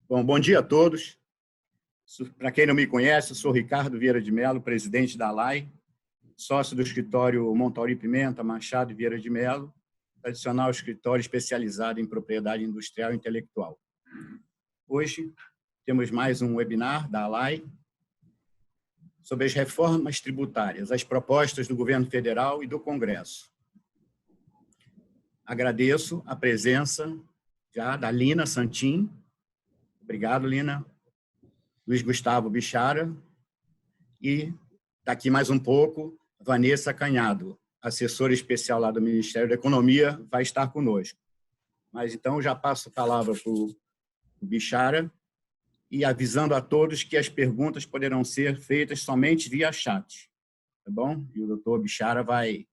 Bom dia a todos. Para quem não me conhece, eu sou Ricardo Vieira de Mello, presidente da ALAI, sócio do escritório Montauri Pimenta, Machado e Vieira de Mello, tradicional escritório especializado em propriedade industrial e intelectual. Hoje temos mais um webinar da ALAI sobre as reformas tributárias, as propostas do governo federal e do Congresso. Agradeço a presença já da Lina Santin. Obrigado, Lina. Luiz Gustavo Bichara e, daqui mais um pouco, Vanessa Canhado, assessora especial lá do Ministério da Economia, vai estar conosco. Mas, então, já passo a palavra para o Bichara e avisando a todos que as perguntas poderão ser feitas somente via chat, tá bom? E o doutor Bichara vai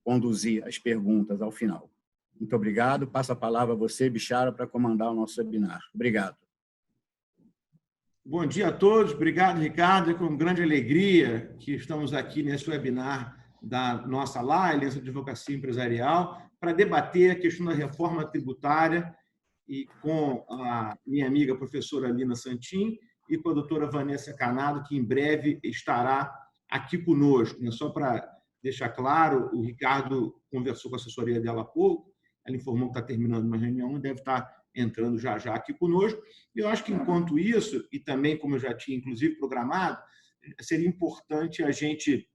conduzir as perguntas ao final. Muito obrigado. Passo a palavra a você, Bichara, para comandar o nosso webinar. Obrigado. Bom dia a todos, obrigado, Ricardo. É com grande alegria que estamos aqui nesse webinar da nossa ALAI, Aliança de Advocacia Empresarial, para debater a questão da reforma tributária e com a minha amiga professora Lina Santin e com a doutora Vanessa Canhado, que em breve estará aqui conosco. Só para deixar claro, o Ricardo conversou com a assessoria dela há pouco, ela informou que está terminando uma reunião e deve estar entrando já aqui conosco. Eu acho que, enquanto isso, e também como eu já tinha, inclusive, programado, seria importante a gente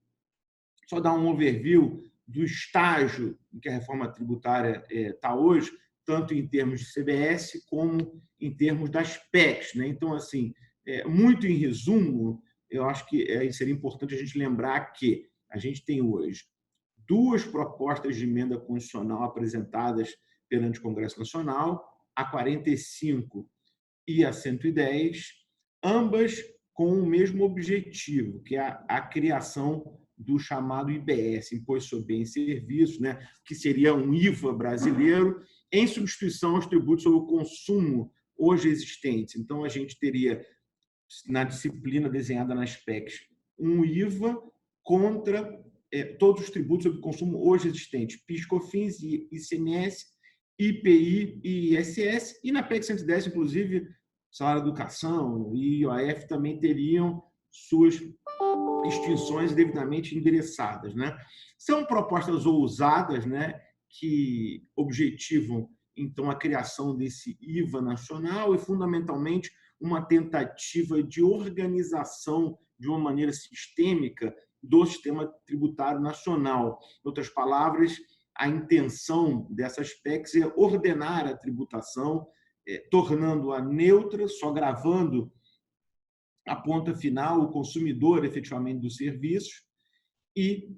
só dar um overview do estágio em que a reforma tributária está hoje, tanto em termos de CBS como em termos das PECs. Então, assim, muito em resumo, eu acho que seria importante a gente lembrar que a gente tem hoje duas propostas de emenda constitucional apresentadas perante o Congresso Nacional, a 45 e a 110, ambas com o mesmo objetivo, que é a criação do chamado IBS, Imposto sobre Bens e Serviços, que seria um IVA brasileiro, em substituição aos tributos sobre o consumo hoje existentes. Então, a gente teria, na disciplina desenhada nas PECs, um IVA contra todos os tributos sobre o consumo hoje existentes, PIS, COFINS, ICMS, IPI e ISS, e na PEC 110, inclusive, salário de educação e IOF também teriam suas extinções devidamente endereçadas. São propostas ousadas, que objetivam, então, a criação desse IVA nacional e, fundamentalmente, uma tentativa de organização de uma maneira sistêmica do sistema tributário nacional. Em outras palavras, a intenção dessas PECs é ordenar a tributação, tornando-a neutra, só gravando a ponta final, o consumidor, efetivamente, dos serviços, e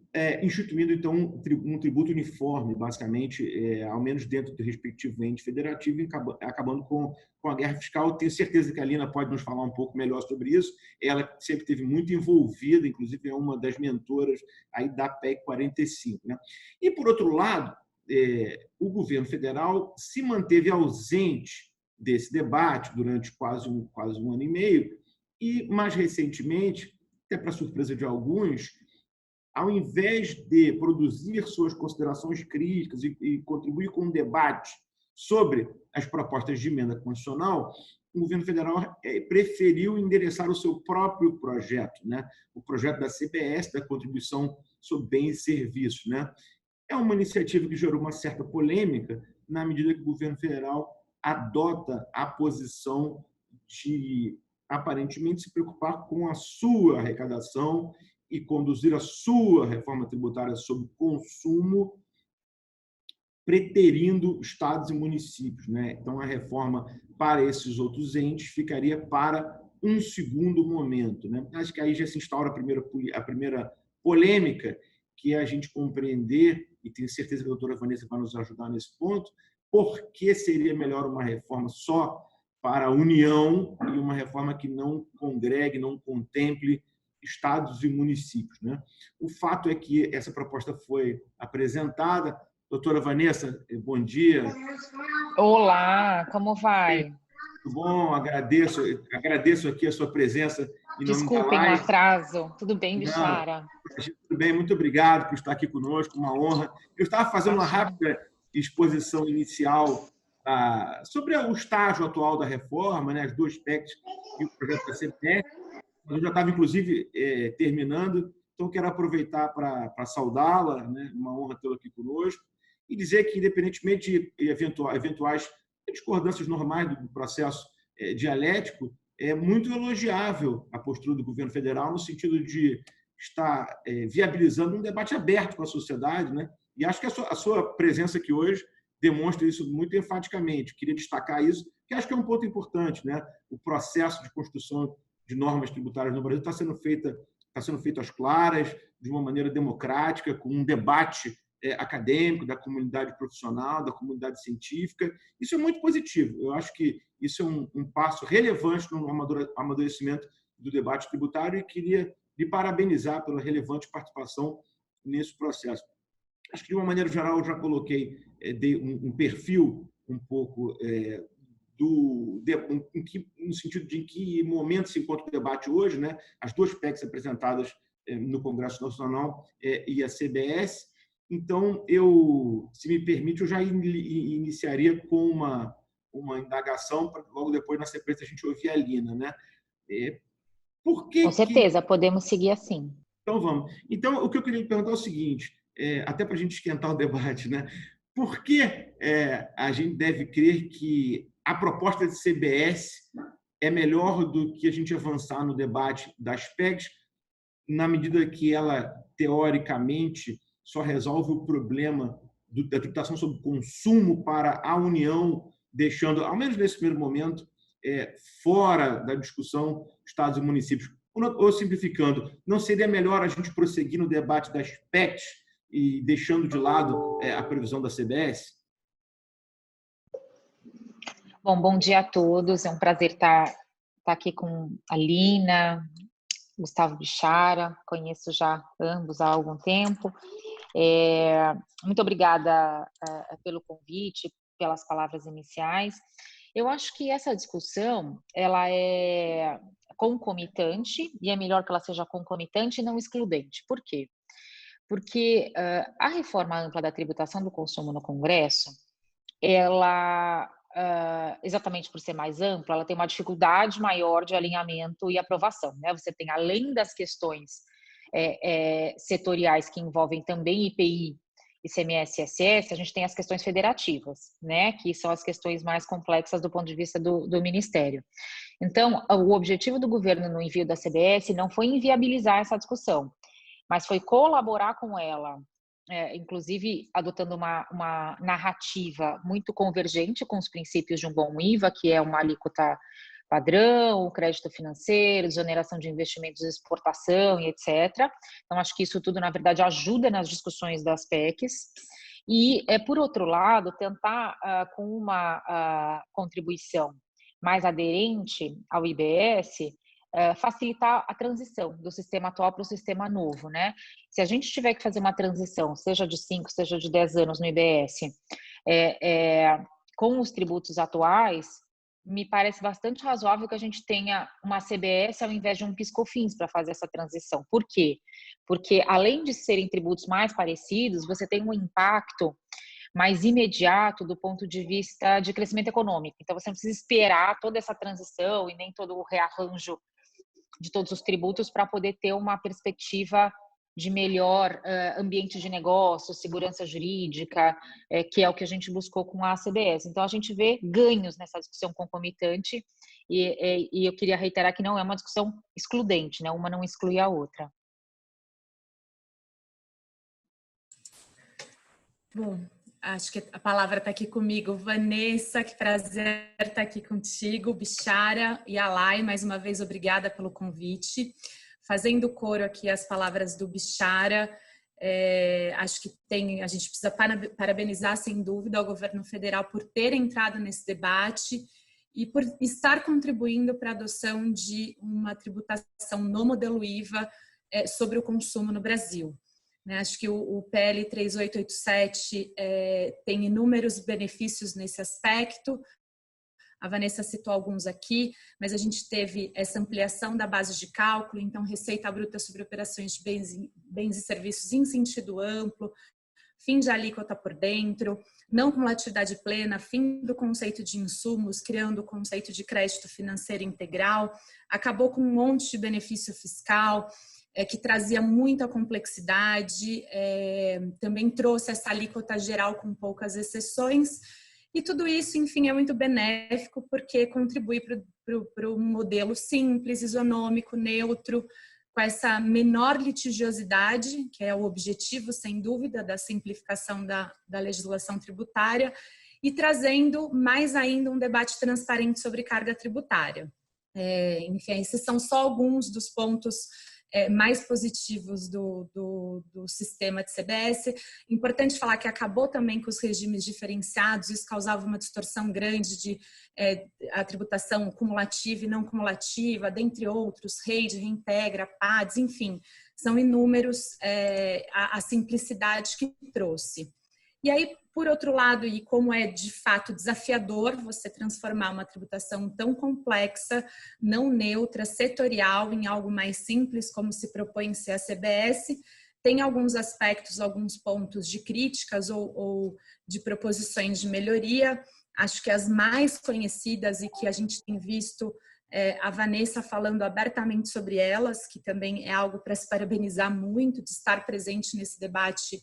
instituindo, então, um tributo uniforme, basicamente, ao menos dentro do respectivo ente federativo, e acabando com a guerra fiscal. Eu tenho certeza que a Lina pode nos falar um pouco melhor sobre isso. Ela sempre esteve muito envolvida, inclusive é uma das mentoras aí da PEC 45. E, por outro lado, o governo federal se manteve ausente desse debate durante quase um ano e meio, e, mais recentemente, até para surpresa de alguns, ao invés de produzir suas considerações críticas e contribuir com um debate sobre as propostas de emenda constitucional, o governo federal preferiu endereçar o seu próprio projeto, o projeto da CBS, da Contribuição sobre Bens e Serviços. É uma iniciativa que gerou uma certa polêmica, na medida que o governo federal adota a posição de, aparentemente, se preocupar com a sua arrecadação e conduzir a sua reforma tributária sobre consumo, preterindo estados e municípios. Então, a reforma para esses outros entes ficaria para um segundo momento. Acho que aí já se instaura a primeira polêmica, que é a gente compreender, e tenho certeza que a doutora Vanessa vai nos ajudar nesse ponto, por que seria melhor uma reforma só para a União e uma reforma que não congregue, não contemple estados e municípios. O fato é que essa proposta foi apresentada. Doutora Vanessa, bom dia. Olá, como vai? Tudo bom, agradeço aqui a sua presença. Desculpem o atraso. Tudo bem, Bichara? Tudo bem, muito obrigado por estar aqui conosco, uma honra. Eu estava fazendo uma rápida exposição inicial sobre o estágio atual da reforma, né, as duas PECs e o projeto da CBS. Eu já estava, inclusive, terminando, então quero aproveitar para saudá-la, né, uma honra tê-la aqui conosco, e dizer que, independentemente de eventuais discordâncias normais do processo dialético, é muito elogiável a postura do governo federal no sentido de estar viabilizando um debate aberto com a sociedade, né? E acho que a sua presença aqui hoje demonstra isso muito enfaticamente. Queria destacar isso, que acho que é um ponto importante, né? O processo de construção de normas tributárias no Brasil está sendo feito às claras, de uma maneira democrática, com um debate acadêmico, da comunidade profissional, da comunidade científica. Isso é muito positivo. Eu acho que isso é um passo relevante no amadurecimento do debate tributário e queria lhe parabenizar pela relevante participação nesse processo. Acho que, de uma maneira geral, eu já coloquei um perfil um pouco no sentido de em que momento se encontra o debate hoje, né? As duas PECs apresentadas no Congresso Nacional e a CBS. Então, se me permite, eu já iniciaria com uma indagação, para logo depois, na sequência, a gente ouvir a Lina, né? Com certeza, podemos seguir assim. Então, vamos. Então, o que eu queria lhe perguntar é o seguinte, até para a gente esquentar o debate, né? Por que a gente deve crer que a proposta de CBS é melhor do que a gente avançar no debate das PECs, na medida que ela, teoricamente, só resolve o problema da tributação sobre consumo para a União, deixando, ao menos nesse primeiro momento, fora da discussão estados e municípios? Ou, simplificando, não seria melhor a gente prosseguir no debate das PECs e deixando de lado a previsão da CBS? Bom dia a todos. É um prazer estar aqui com a Lina, Gustavo Bichara. Conheço já ambos há algum tempo. Muito obrigada pelo convite, pelas palavras iniciais. Eu acho que essa discussão ela é concomitante, e é melhor que ela seja concomitante e não excludente. Por quê? Porque a reforma ampla da tributação do consumo no Congresso, ela, exatamente por ser mais ampla, ela tem uma dificuldade maior de alinhamento e aprovação, né? Você tem, além das questões setoriais que envolvem também IPI, ICMS e ISS, a gente tem as questões federativas, né? Que são as questões mais complexas do ponto de vista do Ministério. Então, o objetivo do governo no envio da CBS não foi inviabilizar essa discussão, mas foi colaborar com ela, inclusive adotando uma narrativa muito convergente com os princípios de um bom IVA, que é uma alíquota padrão, o crédito financeiro, desoneração de investimentos de exportação e etc. Então, acho que isso tudo, na verdade, ajuda nas discussões das PECs. E, por outro lado, tentar, com uma contribuição mais aderente ao IBS, facilitar a transição do sistema atual para o sistema novo, né? Se a gente tiver que fazer uma transição, seja de 5, seja de 10 anos no IBS, com os tributos atuais, me parece bastante razoável que a gente tenha uma CBS ao invés de um PIS/COFINS para fazer essa transição. Por quê? Porque, além de serem tributos mais parecidos, você tem um impacto mais imediato do ponto de vista de crescimento econômico. Então, você não precisa esperar toda essa transição e nem todo o rearranjo de todos os tributos para poder ter uma perspectiva de melhor ambiente de negócio, segurança jurídica, que é o que a gente buscou com a CBS. Então, a gente vê ganhos nessa discussão concomitante e eu queria reiterar que não é uma discussão excludente, né? Uma não exclui a outra. Bom, acho que a palavra está aqui comigo. Vanessa, que prazer estar aqui contigo. Bichara e Alai, mais uma vez, obrigada pelo convite. Fazendo coro aqui as palavras do Bichara, acho que a gente precisa parabenizar, sem dúvida, ao governo federal por ter entrado nesse debate e por estar contribuindo para a adoção de uma tributação no modelo IVA sobre o consumo no Brasil. Acho que o PL 3887 tem inúmeros benefícios nesse aspecto. A Vanessa citou alguns aqui, mas a gente teve essa ampliação da base de cálculo, então receita bruta sobre operações de bens e serviços em sentido amplo, fim de alíquota por dentro, não cumulatividade plena, fim do conceito de insumos, criando o conceito de crédito financeiro integral, acabou com um monte de benefício fiscal, que trazia muita complexidade, também trouxe essa alíquota geral com poucas exceções, e tudo isso, enfim, é muito benéfico porque contribui para um modelo simples, isonômico, neutro, com essa menor litigiosidade, que é o objetivo, sem dúvida, da simplificação da legislação tributária, e trazendo mais ainda um debate transparente sobre carga tributária. Enfim, esses são só alguns dos pontos mais positivos do sistema de CBS. Importante falar que acabou também com os regimes diferenciados, isso causava uma distorção grande de a tributação cumulativa e não cumulativa, dentre outros, rede, reintegra, PADs, enfim, são inúmeros a simplicidade que trouxe. E aí, por outro lado, e como é de fato desafiador você transformar uma tributação tão complexa, não neutra, setorial, em algo mais simples, como se propõe ser a CBS, tem alguns aspectos, alguns pontos de críticas ou de proposições de melhoria. Acho que as mais conhecidas e que a gente tem visto a Vanessa falando abertamente sobre elas, que também é algo para se parabenizar muito, de estar presente nesse debate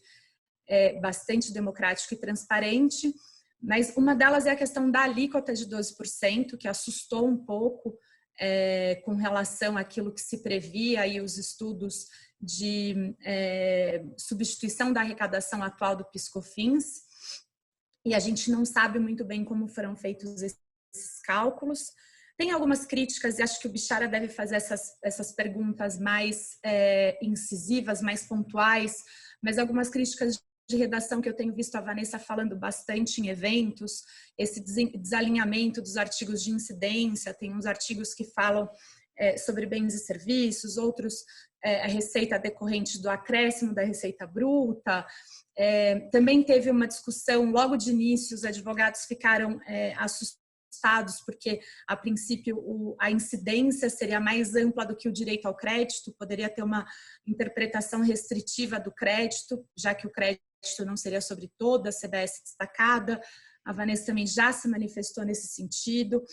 bastante democrático e transparente, mas uma delas é a questão da alíquota de 12%, que assustou um pouco com relação àquilo que se previa e os estudos de substituição da arrecadação atual do PIS/COFINS, e a gente não sabe muito bem como foram feitos esses cálculos. Tem algumas críticas, e acho que o Bichara deve fazer essas perguntas mais incisivas, mais pontuais, mas algumas críticas de redação que eu tenho visto a Vanessa falando bastante em eventos, esse desalinhamento dos artigos de incidência, tem uns artigos que falam sobre bens e serviços, outros a receita decorrente do acréscimo da receita bruta. Também teve uma discussão, logo de início, os advogados ficaram assustados, porque, a princípio, a incidência seria mais ampla do que o direito ao crédito, poderia ter uma interpretação restritiva do crédito, já que o crédito não seria sobre toda a CBS destacada. A Vanessa também já se manifestou nesse sentido.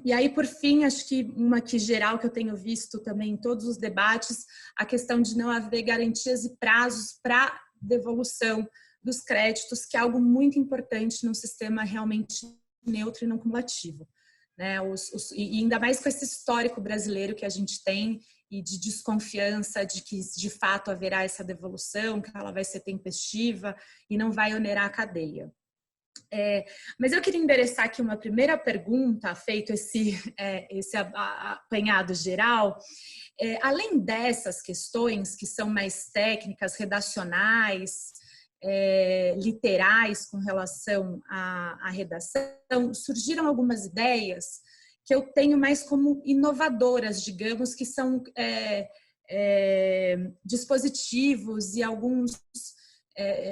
E aí, por fim, acho que uma que geral que eu tenho visto também em todos os debates, a questão de não haver garantias e prazos para devolução dos créditos, que é algo muito importante num sistema realmente neutro e não cumulativo, né? E ainda mais com esse histórico brasileiro que a gente tem e de desconfiança de que de fato haverá essa devolução, que ela vai ser tempestiva e não vai onerar a cadeia. Mas eu queria endereçar aqui uma primeira pergunta, feito esse apanhado geral. Além dessas questões que são mais técnicas, redacionais, literais com relação à redação, surgiram algumas ideias que eu tenho mais como inovadoras, digamos, que são dispositivos e alguns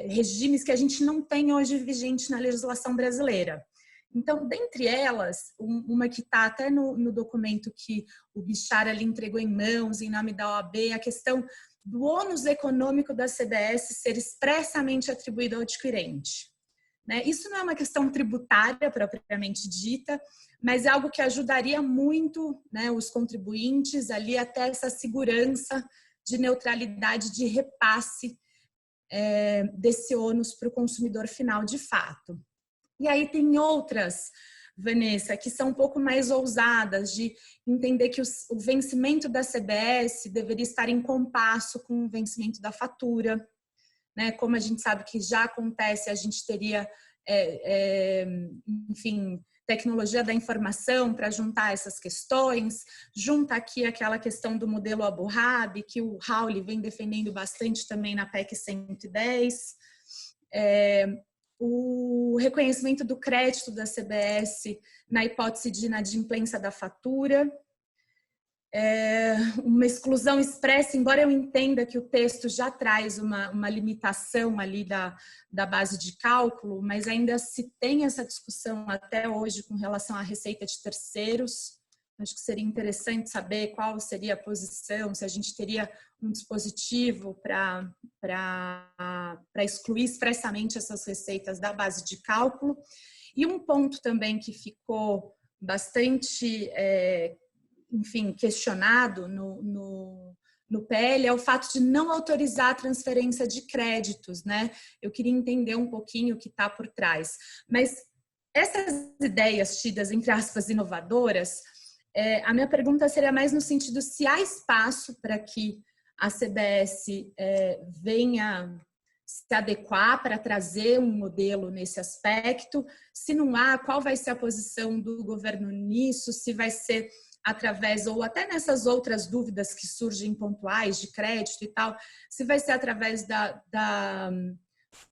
regimes que a gente não tem hoje vigente na legislação brasileira. Então, dentre elas, uma que está até no documento que o Bichara lhe entregou em mãos, em nome da OAB, a questão do ônus econômico da CBS ser expressamente atribuído ao adquirente. Isso não é uma questão tributária propriamente dita, mas é algo que ajudaria muito, né, os contribuintes ali até essa segurança de neutralidade de repasse desse ônus para o consumidor final de fato. E aí tem outras, Vanessa, que são um pouco mais ousadas, de entender que o vencimento da CBS deveria estar em compasso com o vencimento da fatura, né? Como a gente sabe que já acontece, a gente teria, enfim, tecnologia da informação para juntar essas questões, junta aqui aquela questão do modelo Abu Dhabi, que o Raul vem defendendo bastante também na PEC 110, o reconhecimento do crédito da CBS na hipótese de inadimplência da fatura, uma exclusão expressa, embora eu entenda que o texto já traz uma limitação ali da base de cálculo, mas ainda se tem essa discussão até hoje com relação à receita de terceiros, Acho que seria interessante saber qual seria a posição, se a gente teria um dispositivo para excluir expressamente essas receitas da base de cálculo. E um ponto também que ficou bastante, enfim, questionado no PL é o fato de não autorizar a transferência de créditos, né? Eu queria entender um pouquinho o que está por trás. Mas essas ideias tidas, entre aspas, inovadoras, a minha pergunta seria mais no sentido se há espaço para que a CBS venha se adequar para trazer um modelo nesse aspecto. Se não há, qual vai ser a posição do governo nisso? Se vai ser através, ou até nessas outras dúvidas que surgem pontuais de crédito e tal, se vai ser através da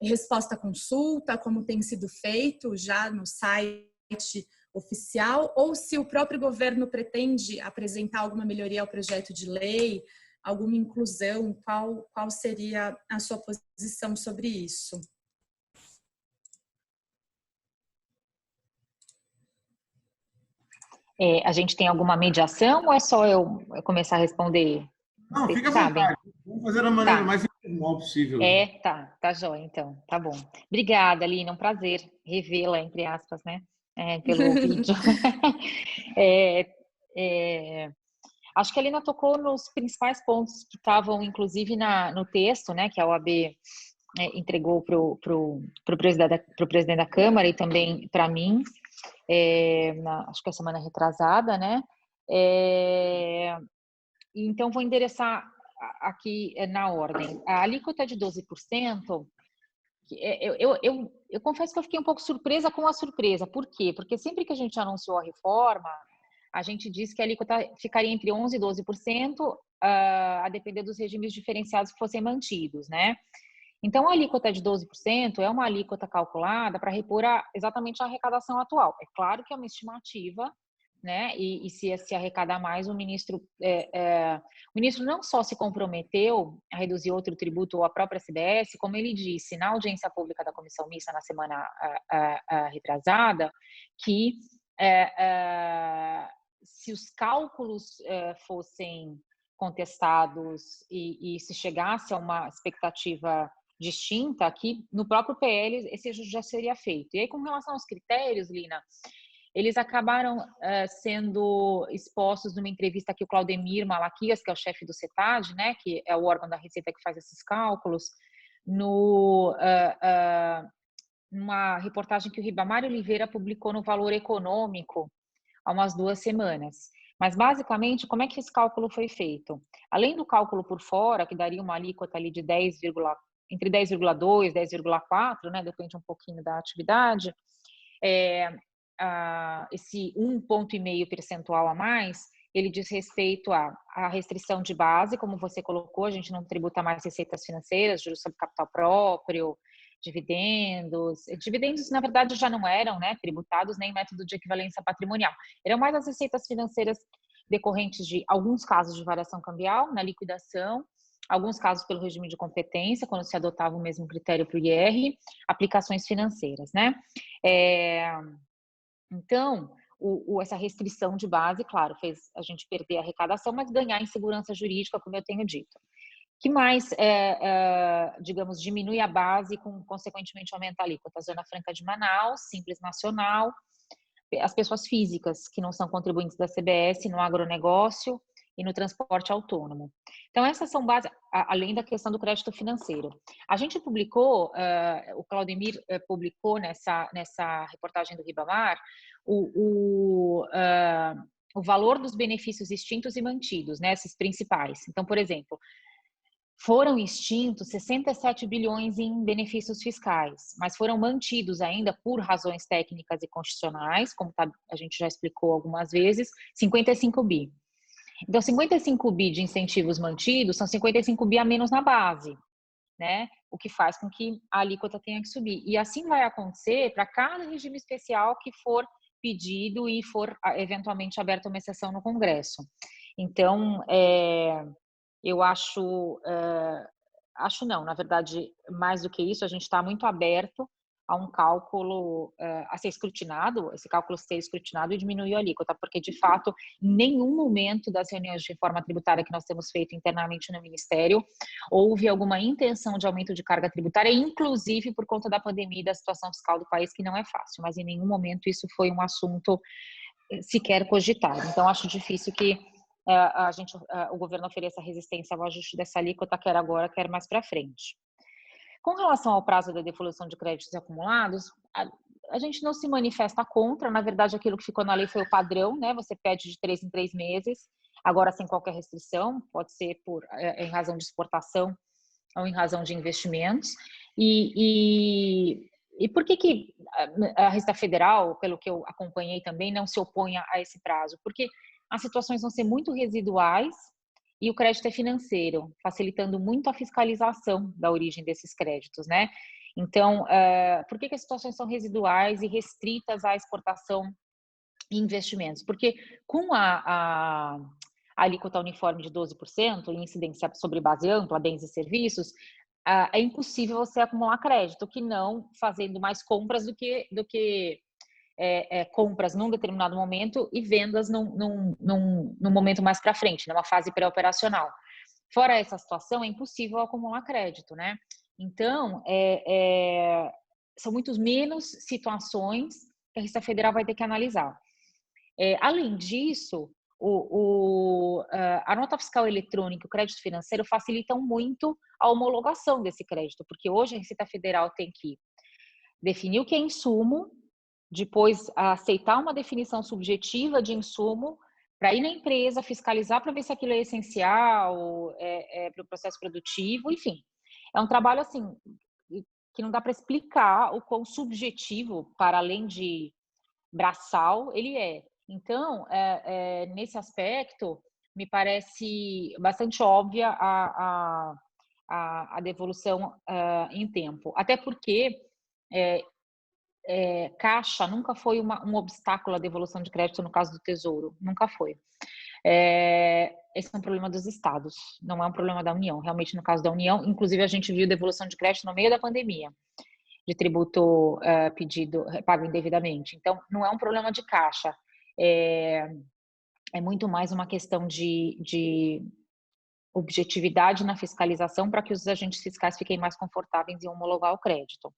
resposta à consulta, como tem sido feito já no site oficial, ou se o próprio governo pretende apresentar alguma melhoria ao projeto de lei, alguma inclusão, qual seria a sua posição sobre isso? A gente tem alguma mediação ou é só eu começar a responder? Não, Vocês fica à sabem? vontade. Vamos fazer da maneira Tá. mais informal possível. Tá jóia, então, tá bom. Obrigada, Lina, um prazer revê-la, entre aspas, né, pelo vídeo. Acho que a Lina tocou nos principais pontos que estavam, inclusive, no texto, né, que a OAB entregou para o presidente da Câmara e também para mim, acho que a semana retrasada, né, então vou endereçar aqui na ordem. A alíquota de 12%, eu confesso que eu fiquei um pouco surpresa com a surpresa. Por quê? Porque sempre que a gente anunciou a reforma, a gente disse que a alíquota ficaria entre 11% e 12%, a depender dos regimes diferenciados que fossem mantidos, né? Então, a alíquota de 12% é uma alíquota calculada para repor exatamente a arrecadação atual. É claro que é uma estimativa, né? E se arrecadar mais, o ministro não só se comprometeu a reduzir outro tributo ou a própria CBS, como ele disse na audiência pública da Comissão Mista na semana retrasada, que se os cálculos fossem contestados e se chegasse a uma expectativa distinta, que no próprio PL esse ajuste já seria feito. E aí, com relação aos critérios, Lina, eles acabaram sendo expostos numa entrevista que o Claudemir Malaquias, que é o chefe do CETAD, né, que é o órgão da Receita que faz esses cálculos, numa reportagem que o Ribamar Oliveira publicou no Valor Econômico há umas 2 semanas. Mas, basicamente, como é que esse cálculo foi feito? Além do cálculo por fora, que daria uma alíquota ali de entre 10,2% e 10,4%, né, depende um pouquinho da atividade, esse 1,5 ponto percentual a mais, ele diz respeito à restrição de base, como você colocou, a gente não tributa mais receitas financeiras, juros sobre capital próprio, dividendos. Dividendos, na verdade, já não eram, né, tributados nem método de equivalência patrimonial. Eram mais as receitas financeiras decorrentes de alguns casos de variação cambial na liquidação, alguns casos pelo regime de competência, quando se adotava o mesmo critério para o IR, aplicações financeiras, né? Então, essa restrição de base, claro, fez a gente perder a arrecadação, mas ganhar em segurança jurídica, como eu tenho dito. Que mais, digamos, diminui a base, consequentemente aumenta a alíquota? A Zona Franca de Manaus, Simples Nacional, as pessoas físicas que não são contribuintes da CBS no agronegócio e no transporte autônomo. Então, essas são bases, além da questão do crédito financeiro. A gente publicou, o Claudemir publicou nessa reportagem do Ribamar, o valor dos benefícios extintos e mantidos, né, esses principais. Então, por exemplo, foram extintos 67 bilhões em benefícios fiscais, mas foram mantidos ainda por razões técnicas e constitucionais, como a gente já explicou algumas vezes, 55 bi. Então, 55 bi de incentivos mantidos são 55 bi a menos na base, né? O que faz com que a alíquota tenha que subir. E assim vai acontecer para cada regime especial que for pedido e for eventualmente aberta uma exceção no Congresso. Então, eu acho não, na verdade, mais do que isso, a gente está muito aberto a um cálculo a ser escrutinado, esse cálculo ser escrutinado e diminuir a alíquota, porque, de fato, em nenhum momento das reuniões de reforma tributária que nós temos feito internamente no Ministério, houve alguma intenção de aumento de carga tributária, inclusive por conta da pandemia e da situação fiscal do país, que não é fácil, mas em nenhum momento isso foi um assunto sequer cogitado. Então, acho difícil que o governo ofereça resistência ao ajuste dessa alíquota, quer agora, quer mais para frente. Com relação ao prazo da devolução de créditos acumulados, a gente não se manifesta contra, na verdade, aquilo que ficou na lei foi o padrão, né? Você pede de 3 em 3 meses, agora sem qualquer restrição, pode ser em razão de exportação ou em razão de investimentos. E por que a Receita Federal, pelo que eu acompanhei também, não se opõe a esse prazo? Porque as situações vão ser muito residuais e o crédito é financeiro, facilitando muito a fiscalização da origem desses créditos, né? Então, por que as situações são residuais e restritas à exportação e investimentos? Porque com a alíquota uniforme de 12% e incidência sobre base ampla, bens e serviços, é impossível você acumular crédito, que não fazendo mais compras do que compras num determinado momento e vendas num momento mais para frente, numa fase pré-operacional. Fora essa situação, é impossível acumular crédito, né? Então, são muitos menos situações que a Receita Federal vai ter que analisar. Além disso, a nota fiscal eletrônica e o crédito financeiro facilitam muito a homologação desse crédito, porque hoje a Receita Federal tem que definir o que é insumo, depois aceitar uma definição subjetiva de insumo, para ir na empresa, fiscalizar para ver se aquilo é essencial para o processo produtivo, enfim. É um trabalho assim que não dá para explicar o quão subjetivo, para além de braçal, ele é. Então, nesse aspecto, me parece bastante óbvia a devolução em tempo. Até porque caixa nunca foi um obstáculo à devolução de crédito no caso do Tesouro, nunca foi. Esse é um problema dos estados, não é um problema da União. Realmente, no caso da União, inclusive a gente viu devolução de crédito no meio da pandemia, de tributo pago indevidamente. Então, não é um problema de caixa, é muito mais uma questão de objetividade na fiscalização para que os agentes fiscais fiquem mais confortáveis em homologar o crédito.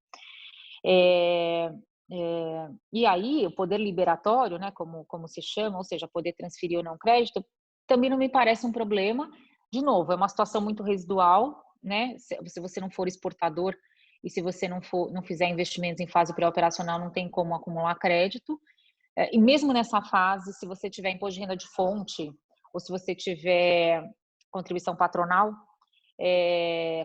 E aí, o poder liberatório, né, como se chama, ou seja, poder transferir ou não crédito, também não me parece um problema. De novo, é uma situação muito residual, né? Se você não for exportador e se você não fizer investimentos em fase pré-operacional, não tem como acumular crédito. E mesmo nessa fase, se você tiver imposto de renda de fonte ou se você tiver contribuição patronal,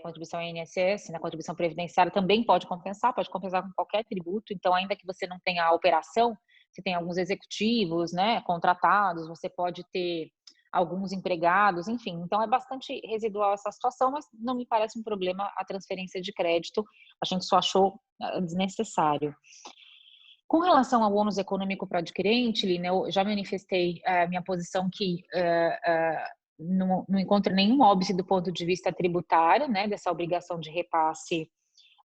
contribuição INSS, né, contribuição previdenciária, também pode compensar com qualquer tributo. Então, ainda que você não tenha a operação, você tem alguns executivos, né, contratados, você pode ter alguns empregados, enfim. Então, é bastante residual essa situação, mas não me parece um problema a transferência de crédito. A gente só achou desnecessário. Com relação ao ônus econômico para o adquirente, Lina, eu já manifestei a minha posição que não encontro nenhum óbice do ponto de vista tributário, né, dessa obrigação de repasse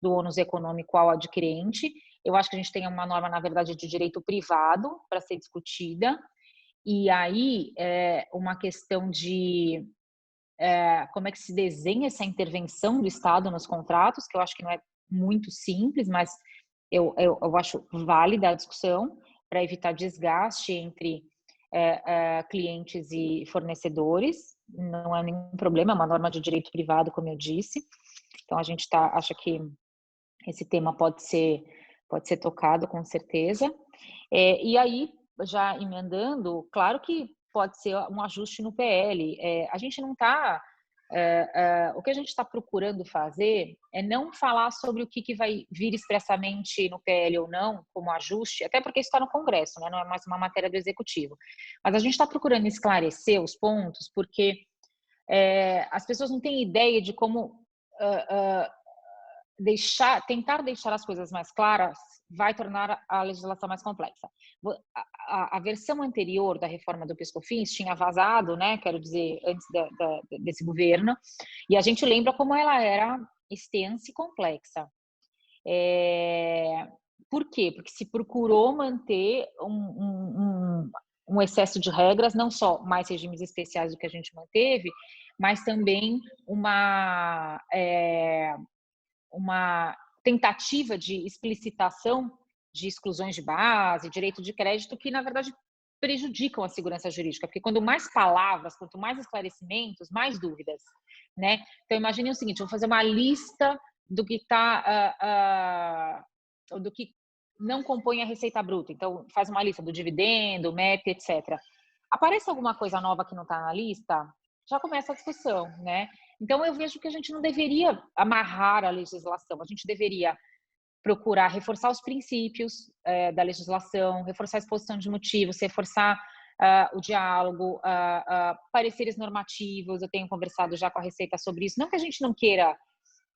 do ônus econômico ao adquirente. Eu acho que a gente tem uma norma, na verdade, de direito privado para ser discutida, e aí uma questão de como é que se desenha essa intervenção do Estado nos contratos, que eu acho que não é muito simples, mas eu acho válida a discussão para evitar desgaste entre clientes e fornecedores. Não é nenhum problema, é uma norma de direito privado, como eu disse. Então, a gente acha que esse tema pode ser tocado, com certeza. E aí, já emendando, claro que pode ser um ajuste no PL. A gente não está... o que a gente está procurando fazer é não falar sobre o que vai vir expressamente no PL ou não, como ajuste, até porque isso está no Congresso, né? Não é mais uma matéria do Executivo. Mas a gente está procurando esclarecer os pontos, porque as pessoas não têm ideia de como tentar deixar as coisas mais claras vai tornar a legislação mais complexa. A versão anterior da reforma do PIS/COFINS tinha vazado, né, quero dizer, antes desse governo, e a gente lembra como ela era extensa e complexa. Por quê? Porque se procurou manter um excesso de regras, não só mais regimes especiais do que a gente manteve, mas também uma tentativa de explicitação de exclusões de base, direito de crédito, que, na verdade, prejudicam a segurança jurídica, porque quanto mais palavras, quanto mais esclarecimentos, mais dúvidas, né? Então, imagine o seguinte, eu vou fazer uma lista do que do que não compõe a receita bruta. Então, faz uma lista do dividendo, MEP, etc. Aparece alguma coisa nova que não está na lista, já começa a discussão, né? Então, eu vejo que a gente não deveria amarrar a legislação, a gente deveria procurar reforçar os princípios da legislação, reforçar a exposição de motivos, reforçar o diálogo, pareceres normativos. Eu tenho conversado já com a Receita sobre isso. Não que a gente não queira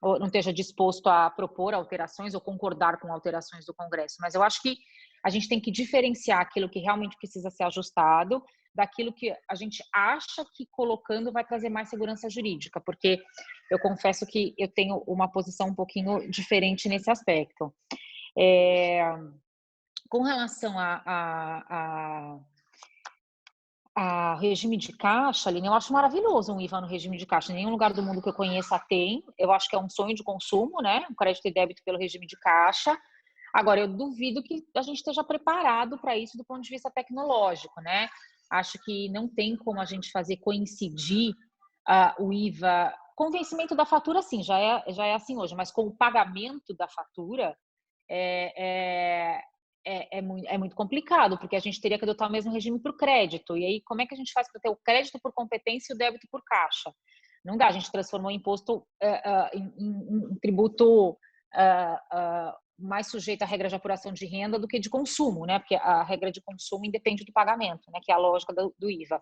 ou não esteja disposto a propor alterações ou concordar com alterações do Congresso, mas eu acho que a gente tem que diferenciar aquilo que realmente precisa ser ajustado daquilo que a gente acha que colocando vai trazer mais segurança jurídica, porque eu confesso que eu tenho uma posição um pouquinho diferente nesse aspecto. Com relação a regime de caixa, Aline, eu acho maravilhoso um IVA no regime de caixa. Em nenhum lugar do mundo que eu conheça tem. Eu acho que é um sonho de consumo, né? Um crédito e débito pelo regime de caixa. Agora, eu duvido que a gente esteja preparado para isso do ponto de vista tecnológico, né? Acho que não tem como a gente fazer coincidir o IVA. Com o vencimento da fatura, sim, já é assim hoje, mas com o pagamento da fatura, é muito complicado, porque a gente teria que adotar o mesmo regime para o crédito. E aí, como é que a gente faz para ter o crédito por competência e o débito por caixa? Não dá, a gente transformou o imposto em tributo mais sujeito à regra de apuração de renda do que de consumo, né? Porque a regra de consumo independe do pagamento, né? Que é a lógica do IVA.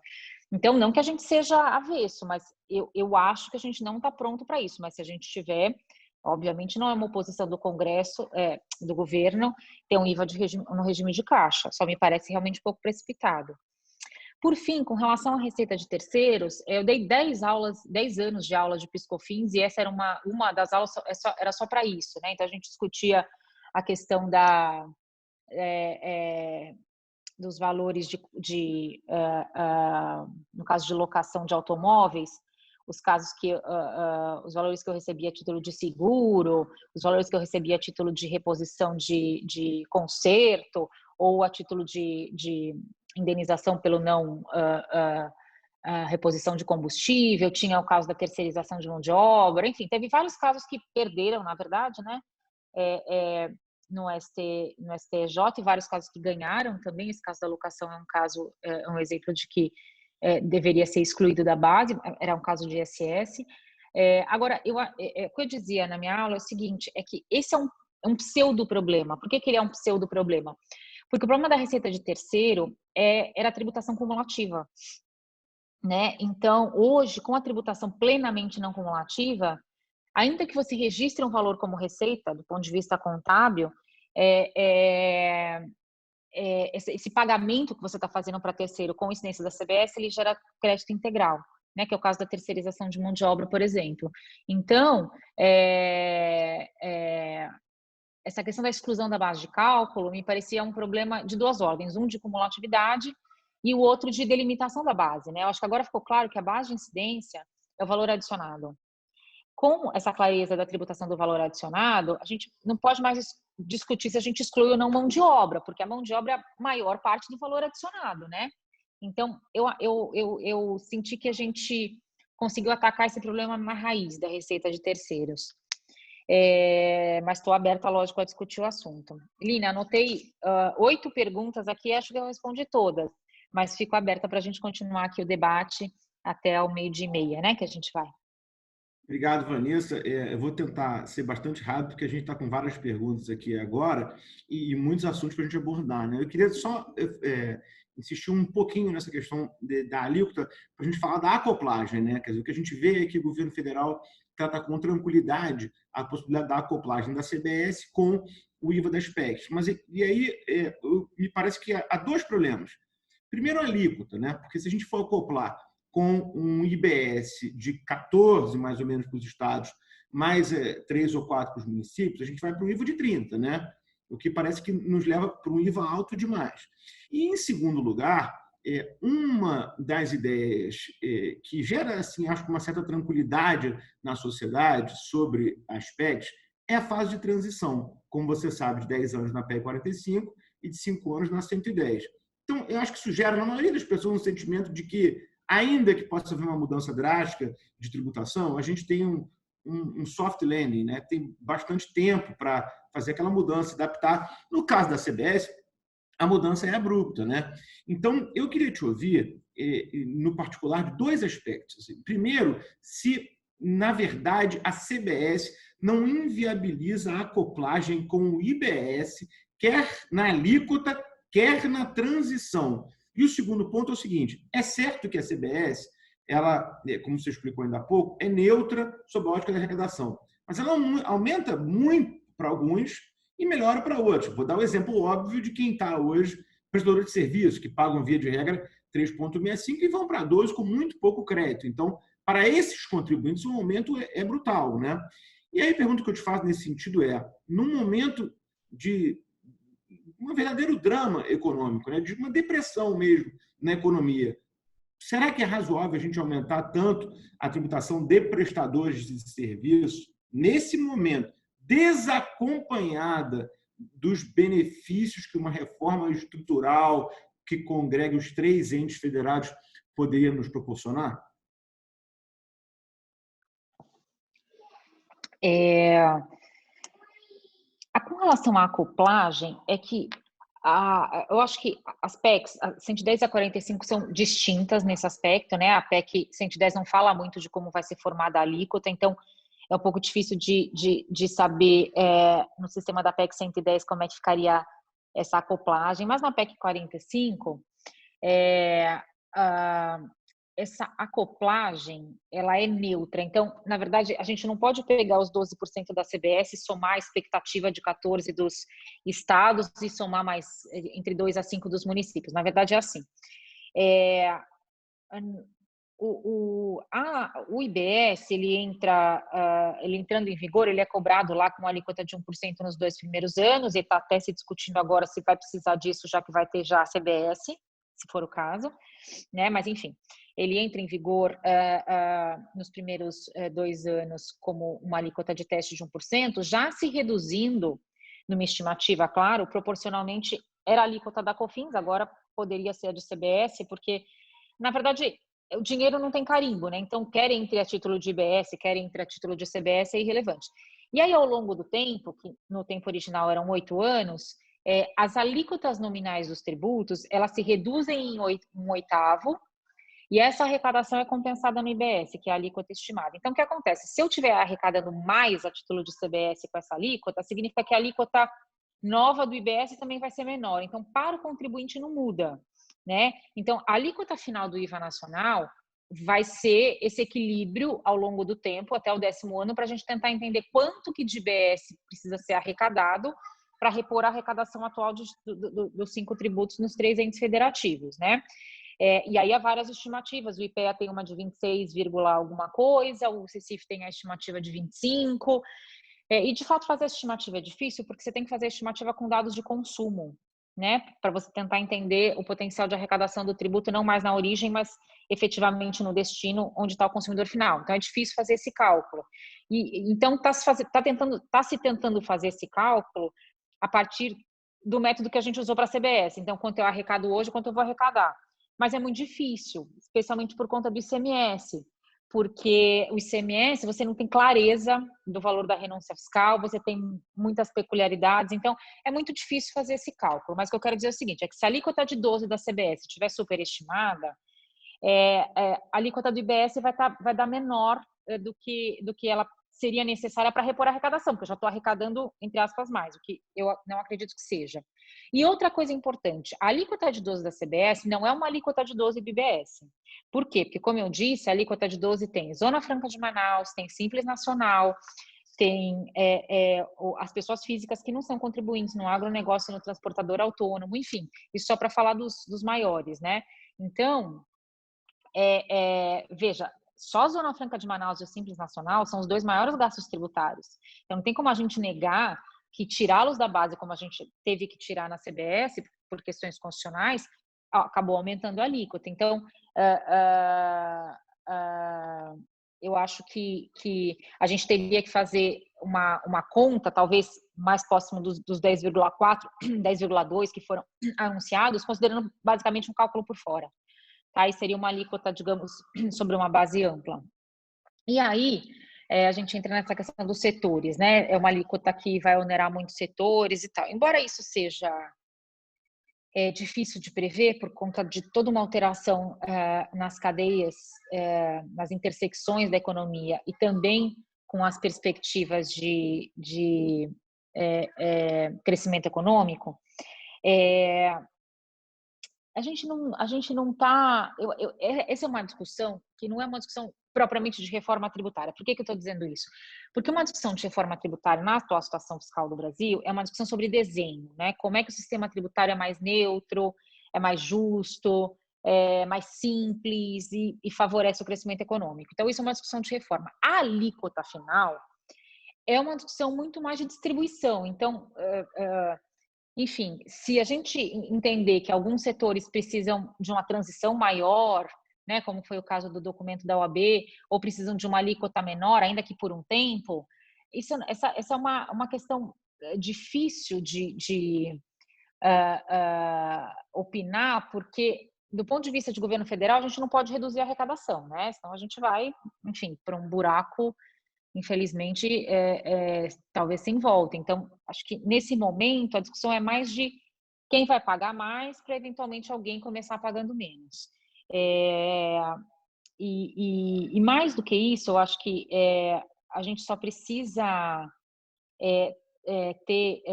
Então, não que a gente seja avesso, mas eu acho que a gente não está pronto para isso. Mas se a gente tiver, obviamente não é uma oposição do Congresso, do governo, ter um IVA no regime de caixa. Só me parece realmente um pouco precipitado. Por fim, com relação à receita de terceiros, eu dei 10 anos de aula de PiscoFins e essa era uma das aulas, era só para isso, né? Então a gente discutia a questão dos valores no caso de locação de automóveis, os valores que eu recebia a título de seguro, os valores que eu recebia a título de reposição de conserto ou a título de indenização pelo não reposição de combustível, tinha o caso da terceirização de mão de obra, enfim, teve vários casos que perderam, na verdade, né, no STJ, e vários casos que ganharam também. Esse caso da locação é um exemplo de que deveria ser excluído da base, era um caso de ISS. Agora, o que eu dizia na minha aula é o seguinte, é que esse é um pseudo-problema. Por que ele é um pseudo-problema? Porque o problema da receita de terceiro era a tributação cumulativa, né? Então, hoje, com a tributação plenamente não cumulativa, ainda que você registre um valor como receita, do ponto de vista contábil, esse pagamento que você está fazendo para terceiro com incidência da CBS, ele gera crédito integral, né? Que é o caso da terceirização de mão de obra, por exemplo. Então, essa questão da exclusão da base de cálculo me parecia um problema de duas ordens, um de cumulatividade e o outro de delimitação da base, né? Eu acho que agora ficou claro que a base de incidência é o valor adicionado. Com essa clareza da tributação do valor adicionado, a gente não pode mais discutir se a gente exclui ou não mão de obra, porque a mão de obra é a maior parte do valor adicionado, né? Então, eu senti que a gente conseguiu atacar esse problema na raiz da receita de terceiros. Mas estou aberta, lógico, a discutir o assunto. Lina, anotei 8 perguntas aqui, acho que eu respondi todas, mas fico aberta para a gente continuar aqui o debate até ao 12:30, né, que a gente vai. Obrigado, Vanessa. Eu vou tentar ser bastante rápido, porque a gente está com várias perguntas aqui agora e muitos assuntos para a gente abordar, né? Eu queria só insistir um pouquinho nessa questão da alíquota, para a gente falar da acoplagem, né? Quer dizer, o que a gente vê é que o governo federal trata com tranquilidade a possibilidade da acoplagem da CBS com o IVA das PECs. Mas, e aí, me parece que há dois problemas. Primeiro, a alíquota, né? Porque se a gente for acoplar com um IBS de 14, mais ou menos, para os estados, mais 3 ou 4 para os municípios, a gente vai para um IVA de 30, né? O que parece que nos leva para um IVA alto demais. E, em segundo lugar, uma das ideias que gera, assim, acho que uma certa tranquilidade na sociedade sobre as PECs é a fase de transição, como você sabe, de 10 anos na PEC 45 e de 5 anos na 110. Então, eu acho que isso gera, na maioria das pessoas, um sentimento de que, ainda que possa haver uma mudança drástica de tributação, a gente tem um soft landing, né? Tem bastante tempo para fazer aquela mudança, adaptar. No caso da CBS, a mudança é abrupta, né? Então, eu queria te ouvir, no particular, de 2 aspectos. Primeiro, se, na verdade, a CBS não inviabiliza a acoplagem com o IBS, quer na alíquota, quer na transição. E o segundo ponto é o seguinte, é certo que a CBS, ela, como você explicou ainda há pouco, é neutra sob a ótica da arrecadação, mas ela aumenta muito para alguns e melhora para outros. Vou dar o exemplo óbvio de quem está hoje, prestador de serviço, que pagam, via de regra, 3,65 e vão para 12 com muito pouco crédito. Então, para esses contribuintes, o aumento é brutal, né? E aí a pergunta que eu te faço nesse sentido é, num momento de um verdadeiro drama econômico, né, de uma depressão mesmo na economia, será que é razoável a gente aumentar tanto a tributação de prestadores de serviço nesse momento, desacompanhada dos benefícios que uma reforma estrutural que congregue os 3 entes federados poderia nos proporcionar? Com relação à acoplagem, é que eu acho que as PECs, a 110 e a 45, são distintas nesse aspecto, né? A PEC 110 não fala muito de como vai ser formada a alíquota, então é um pouco difícil de saber no sistema da PEC 110 como é que ficaria essa acoplagem, mas na PEC 45, essa acoplagem, ela é neutra. Então, na verdade, a gente não pode pegar os 12% da CBS e somar a expectativa de 14 dos estados e somar mais entre 2 a 5 dos municípios. Na verdade, é assim. O IBS, ele entrando em vigor, ele é cobrado lá com uma alíquota de 1% nos 2 primeiros anos, e está até se discutindo agora se vai precisar disso, já que vai ter já a CBS, se for o caso, né? Mas, enfim, ele entra em vigor nos primeiros 2 anos como uma alíquota de teste de 1%, já se reduzindo, numa estimativa, claro, proporcionalmente era a alíquota da COFINS, agora poderia ser a de CBS, porque, na verdade, o dinheiro não tem carimbo, né? Então, quer entre a título de IBS, quer entre a título de CBS, é irrelevante. E aí, ao longo do tempo, que no tempo original eram 8 anos, as alíquotas nominais dos tributos, elas se reduzem em 1/8, e essa arrecadação é compensada no IBS, que é a alíquota estimada. Então, o que acontece? Se eu estiver arrecadando mais a título de CBS com essa alíquota, significa que a alíquota nova do IBS também vai ser menor. Então, para o contribuinte não muda, né? Então, a alíquota final do IVA nacional vai ser esse equilíbrio ao longo do tempo, até o 10º ano, para a gente tentar entender quanto que de IBS precisa ser arrecadado para repor a arrecadação atual dos 5 tributos nos 3 entes federativos, né? E aí há várias estimativas, o IPEA tem uma de 26, alguma coisa, o CECIF tem a estimativa de 25, e de fato fazer essa estimativa é difícil, porque você tem que fazer a estimativa com dados de consumo, né? Para você tentar entender o potencial de arrecadação do tributo, não mais na origem, mas efetivamente no destino, onde está o consumidor final. Então é difícil fazer esse cálculo. E então está se tentando fazer esse cálculo a partir do método que a gente usou para a CBS. Então, quanto eu arrecado hoje, quanto eu vou arrecadar. Mas é muito difícil, especialmente por conta do ICMS, porque o ICMS, você não tem clareza do valor da renúncia fiscal, você tem muitas peculiaridades, então é muito difícil fazer esse cálculo. Mas o que eu quero dizer é o seguinte, é que se a alíquota de 12 da CBS estiver superestimada, a alíquota do IBS vai dar menor do que ela seria necessária para repor a arrecadação, porque eu já estou arrecadando, entre aspas, mais, o que eu não acredito que seja. E outra coisa importante, a alíquota de 12 da CBS não é uma alíquota de 12 do IBS. Por quê? Porque, como eu disse, a alíquota de 12 tem Zona Franca de Manaus, tem Simples Nacional, tem as pessoas físicas que não são contribuintes no agronegócio, no transportador autônomo, enfim, isso só para falar dos maiores, né? Então, veja, só a Zona Franca de Manaus e o Simples Nacional são os 2 maiores gastos tributários. Então, não tem como a gente negar que tirá-los da base, como a gente teve que tirar na CBS, por questões constitucionais, acabou aumentando a alíquota. Então, eu acho que a gente teria que fazer uma conta, talvez mais próximo dos 10,4, 10,2 que foram anunciados, considerando basicamente um cálculo por fora. Tá? E seria uma alíquota, digamos, sobre uma base ampla. E aí, a gente entra nessa questão dos setores, né? É uma alíquota que vai onerar muitos setores e tal. Embora isso seja difícil de prever por conta de toda uma alteração nas cadeias, nas intersecções da economia e também com as perspectivas de crescimento econômico, a gente não está... Essa é uma discussão que não é uma discussão propriamente de reforma tributária. Por que eu estou dizendo isso? Porque uma discussão de reforma tributária na atual situação fiscal do Brasil é uma discussão sobre desenho, né? Como é que o sistema tributário é mais neutro, é mais justo, é mais simples e favorece o crescimento econômico. Então, isso é uma discussão de reforma. A alíquota final é uma discussão muito mais de distribuição. Então, enfim, se a gente entender que alguns setores precisam de uma transição maior, né, como foi o caso do documento da OAB, ou precisam de uma alíquota menor, ainda que por um tempo, essa é uma questão difícil de opinar, porque do ponto de vista de governo federal, a gente não pode reduzir a arrecadação, né? Senão a gente vai, enfim, para um buraco, infelizmente, talvez sem volta. Então, acho que nesse momento a discussão é mais de quem vai pagar mais para eventualmente alguém começar pagando menos. E mais do que isso, eu acho que a gente só precisa ter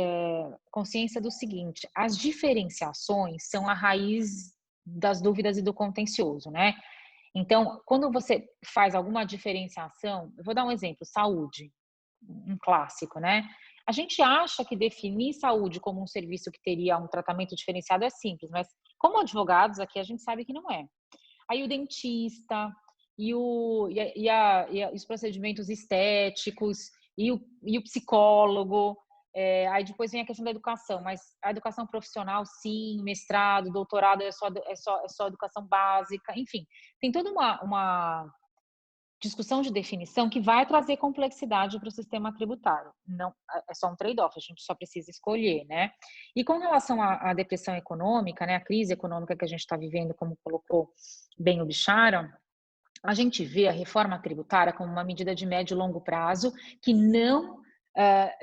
consciência do seguinte: as diferenciações são a raiz das dúvidas e do contencioso, né? Então, quando você faz alguma diferenciação, eu vou dar um exemplo: saúde, um clássico, né? A gente acha que definir saúde como um serviço que teria um tratamento diferenciado é simples, mas como advogados aqui a gente sabe que não é. Aí o dentista e os procedimentos estéticos e o psicólogo, aí depois vem a questão da educação, mas a educação profissional, sim, mestrado, doutorado é só educação básica, enfim, tem toda uma discussão de definição que vai trazer complexidade para o sistema tributário. Não é só um trade-off, a gente só precisa escolher, né? E com relação à depressão econômica, né, a crise econômica que a gente está vivendo, como colocou bem o Bichara, a gente vê a reforma tributária como uma medida de médio e longo prazo que não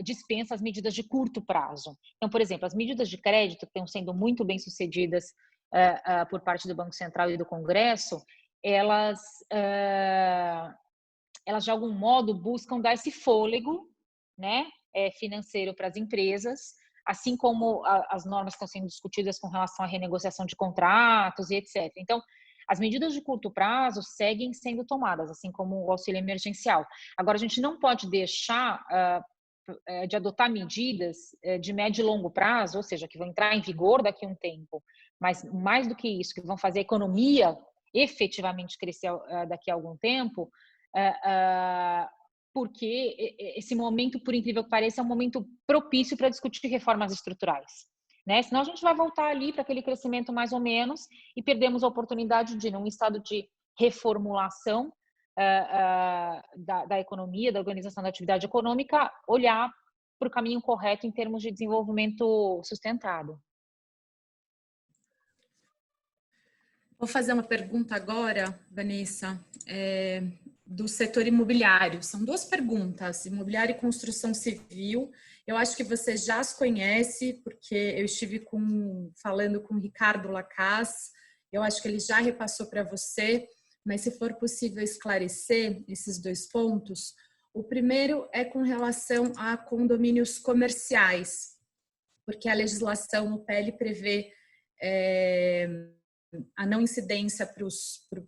dispensa as medidas de curto prazo. Então, por exemplo, as medidas de crédito que estão sendo muito bem sucedidas por parte do Banco Central e do Congresso, elas de algum modo buscam dar esse fôlego, né, financeiro para as empresas, assim como as normas estão sendo discutidas com relação à renegociação de contratos e etc. Então, as medidas de curto prazo seguem sendo tomadas, assim como o auxílio emergencial. Agora, a gente não pode deixar de adotar medidas de médio e longo prazo, ou seja, que vão entrar em vigor daqui a um tempo, mas mais do que isso, que vão fazer a economia efetivamente crescer daqui a algum tempo, porque esse momento, por incrível que pareça, é um momento propício para discutir reformas estruturais, né? Senão a gente vai voltar ali para aquele crescimento mais ou menos e perdemos a oportunidade de, num estado de reformulação da economia, da organização da atividade econômica, olhar para o caminho correto em termos de desenvolvimento sustentado. Vou fazer uma pergunta agora, Vanessa, do setor imobiliário. São 2 perguntas, imobiliário e construção civil. Eu acho que você já as conhece, porque eu estive falando com o Ricardo Lacaz, eu acho que ele já repassou para você, mas se for possível esclarecer esses 2 pontos. O primeiro é com relação a condomínios comerciais, porque a legislação, o PL prevê a não incidência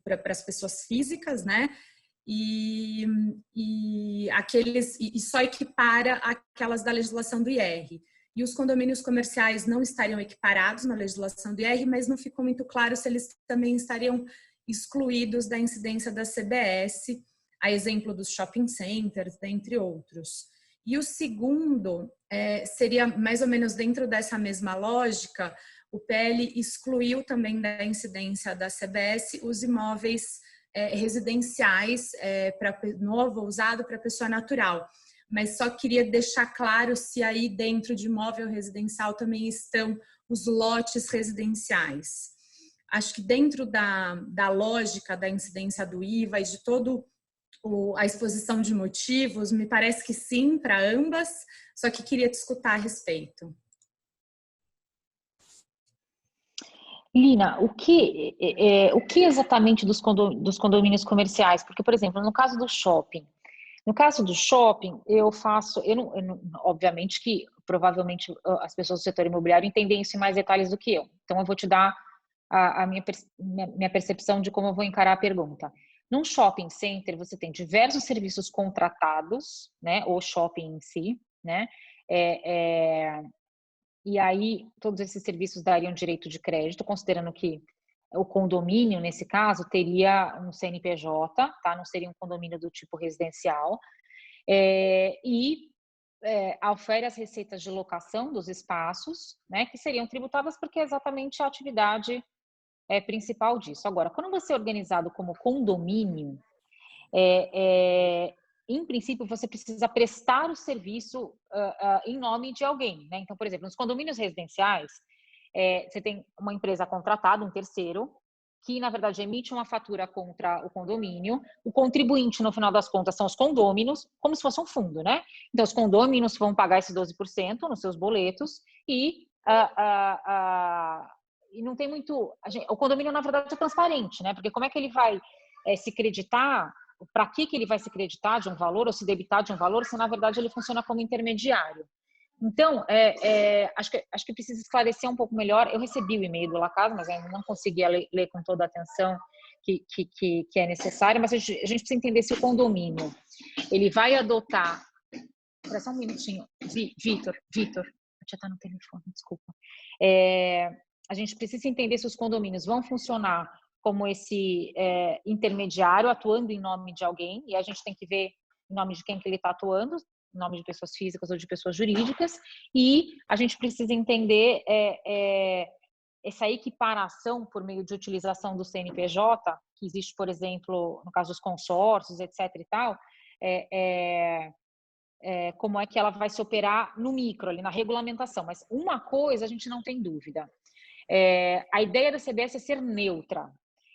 para as pessoas físicas, né? E só equipara aquelas da legislação do IR. E os condomínios comerciais não estariam equiparados na legislação do IR, mas não ficou muito claro se eles também estariam excluídos da incidência da CBS, a exemplo dos shopping centers, dentre outros. E o segundo seria mais ou menos dentro dessa mesma lógica, o PL excluiu também da incidência da CBS os imóveis residenciais novo usado para pessoa natural. Mas só queria deixar claro se aí dentro de imóvel residencial também estão os lotes residenciais. Acho que dentro da lógica da incidência do IVA e de todo a exposição de motivos, me parece que sim, para ambas, só que queria te escutar a respeito. Lina, o que exatamente dos condomínios comerciais? Porque, por exemplo, no caso do shopping, obviamente que provavelmente as pessoas do setor imobiliário entendem isso em mais detalhes do que eu. Então, eu vou te dar a minha percepção de como eu vou encarar a pergunta. Num shopping center, você tem diversos serviços contratados, né? O shopping em si, né? E aí, todos esses serviços dariam direito de crédito, considerando que o condomínio, nesse caso, teria um CNPJ, tá? Não seria um condomínio do tipo residencial. Ofere as receitas de locação dos espaços, né? Que seriam tributadas porque é exatamente a atividade principal disso. Agora, quando você é organizado como condomínio, em princípio, você precisa prestar o serviço em nome de alguém, né? Então, por exemplo, nos condomínios residenciais, você tem uma empresa contratada, um terceiro, que, na verdade, emite uma fatura contra o condomínio. O contribuinte, no final das contas, são os condôminos, como se fosse um fundo, né? Então, os condôminos vão pagar esse 12% nos seus boletos e não tem muito... o condomínio, na verdade, é transparente, né? Porque como é que ele vai se creditar? Para que ele vai se creditar de um valor ou se debitar de um valor, se na verdade ele funciona como intermediário. Então, acho que precisa esclarecer um pouco melhor. Eu recebi o e-mail do LaCasa, mas ainda não conseguia ler com toda a atenção que é necessária, mas a gente precisa entender se o condomínio ele vai adotar... Espera só um minutinho. Vitor, já está no telefone, desculpa. A gente precisa entender se os condomínios vão funcionar como esse intermediário, atuando em nome de alguém, e a gente tem que ver em nome de quem que ele está atuando, em nome de pessoas físicas ou de pessoas jurídicas, e a gente precisa entender essa equiparação por meio de utilização do CNPJ, que existe, por exemplo, no caso dos consórcios, etc. e tal, como é que ela vai se operar no micro, ali na regulamentação. Mas uma coisa a gente não tem dúvida. A ideia da CBS é ser neutra.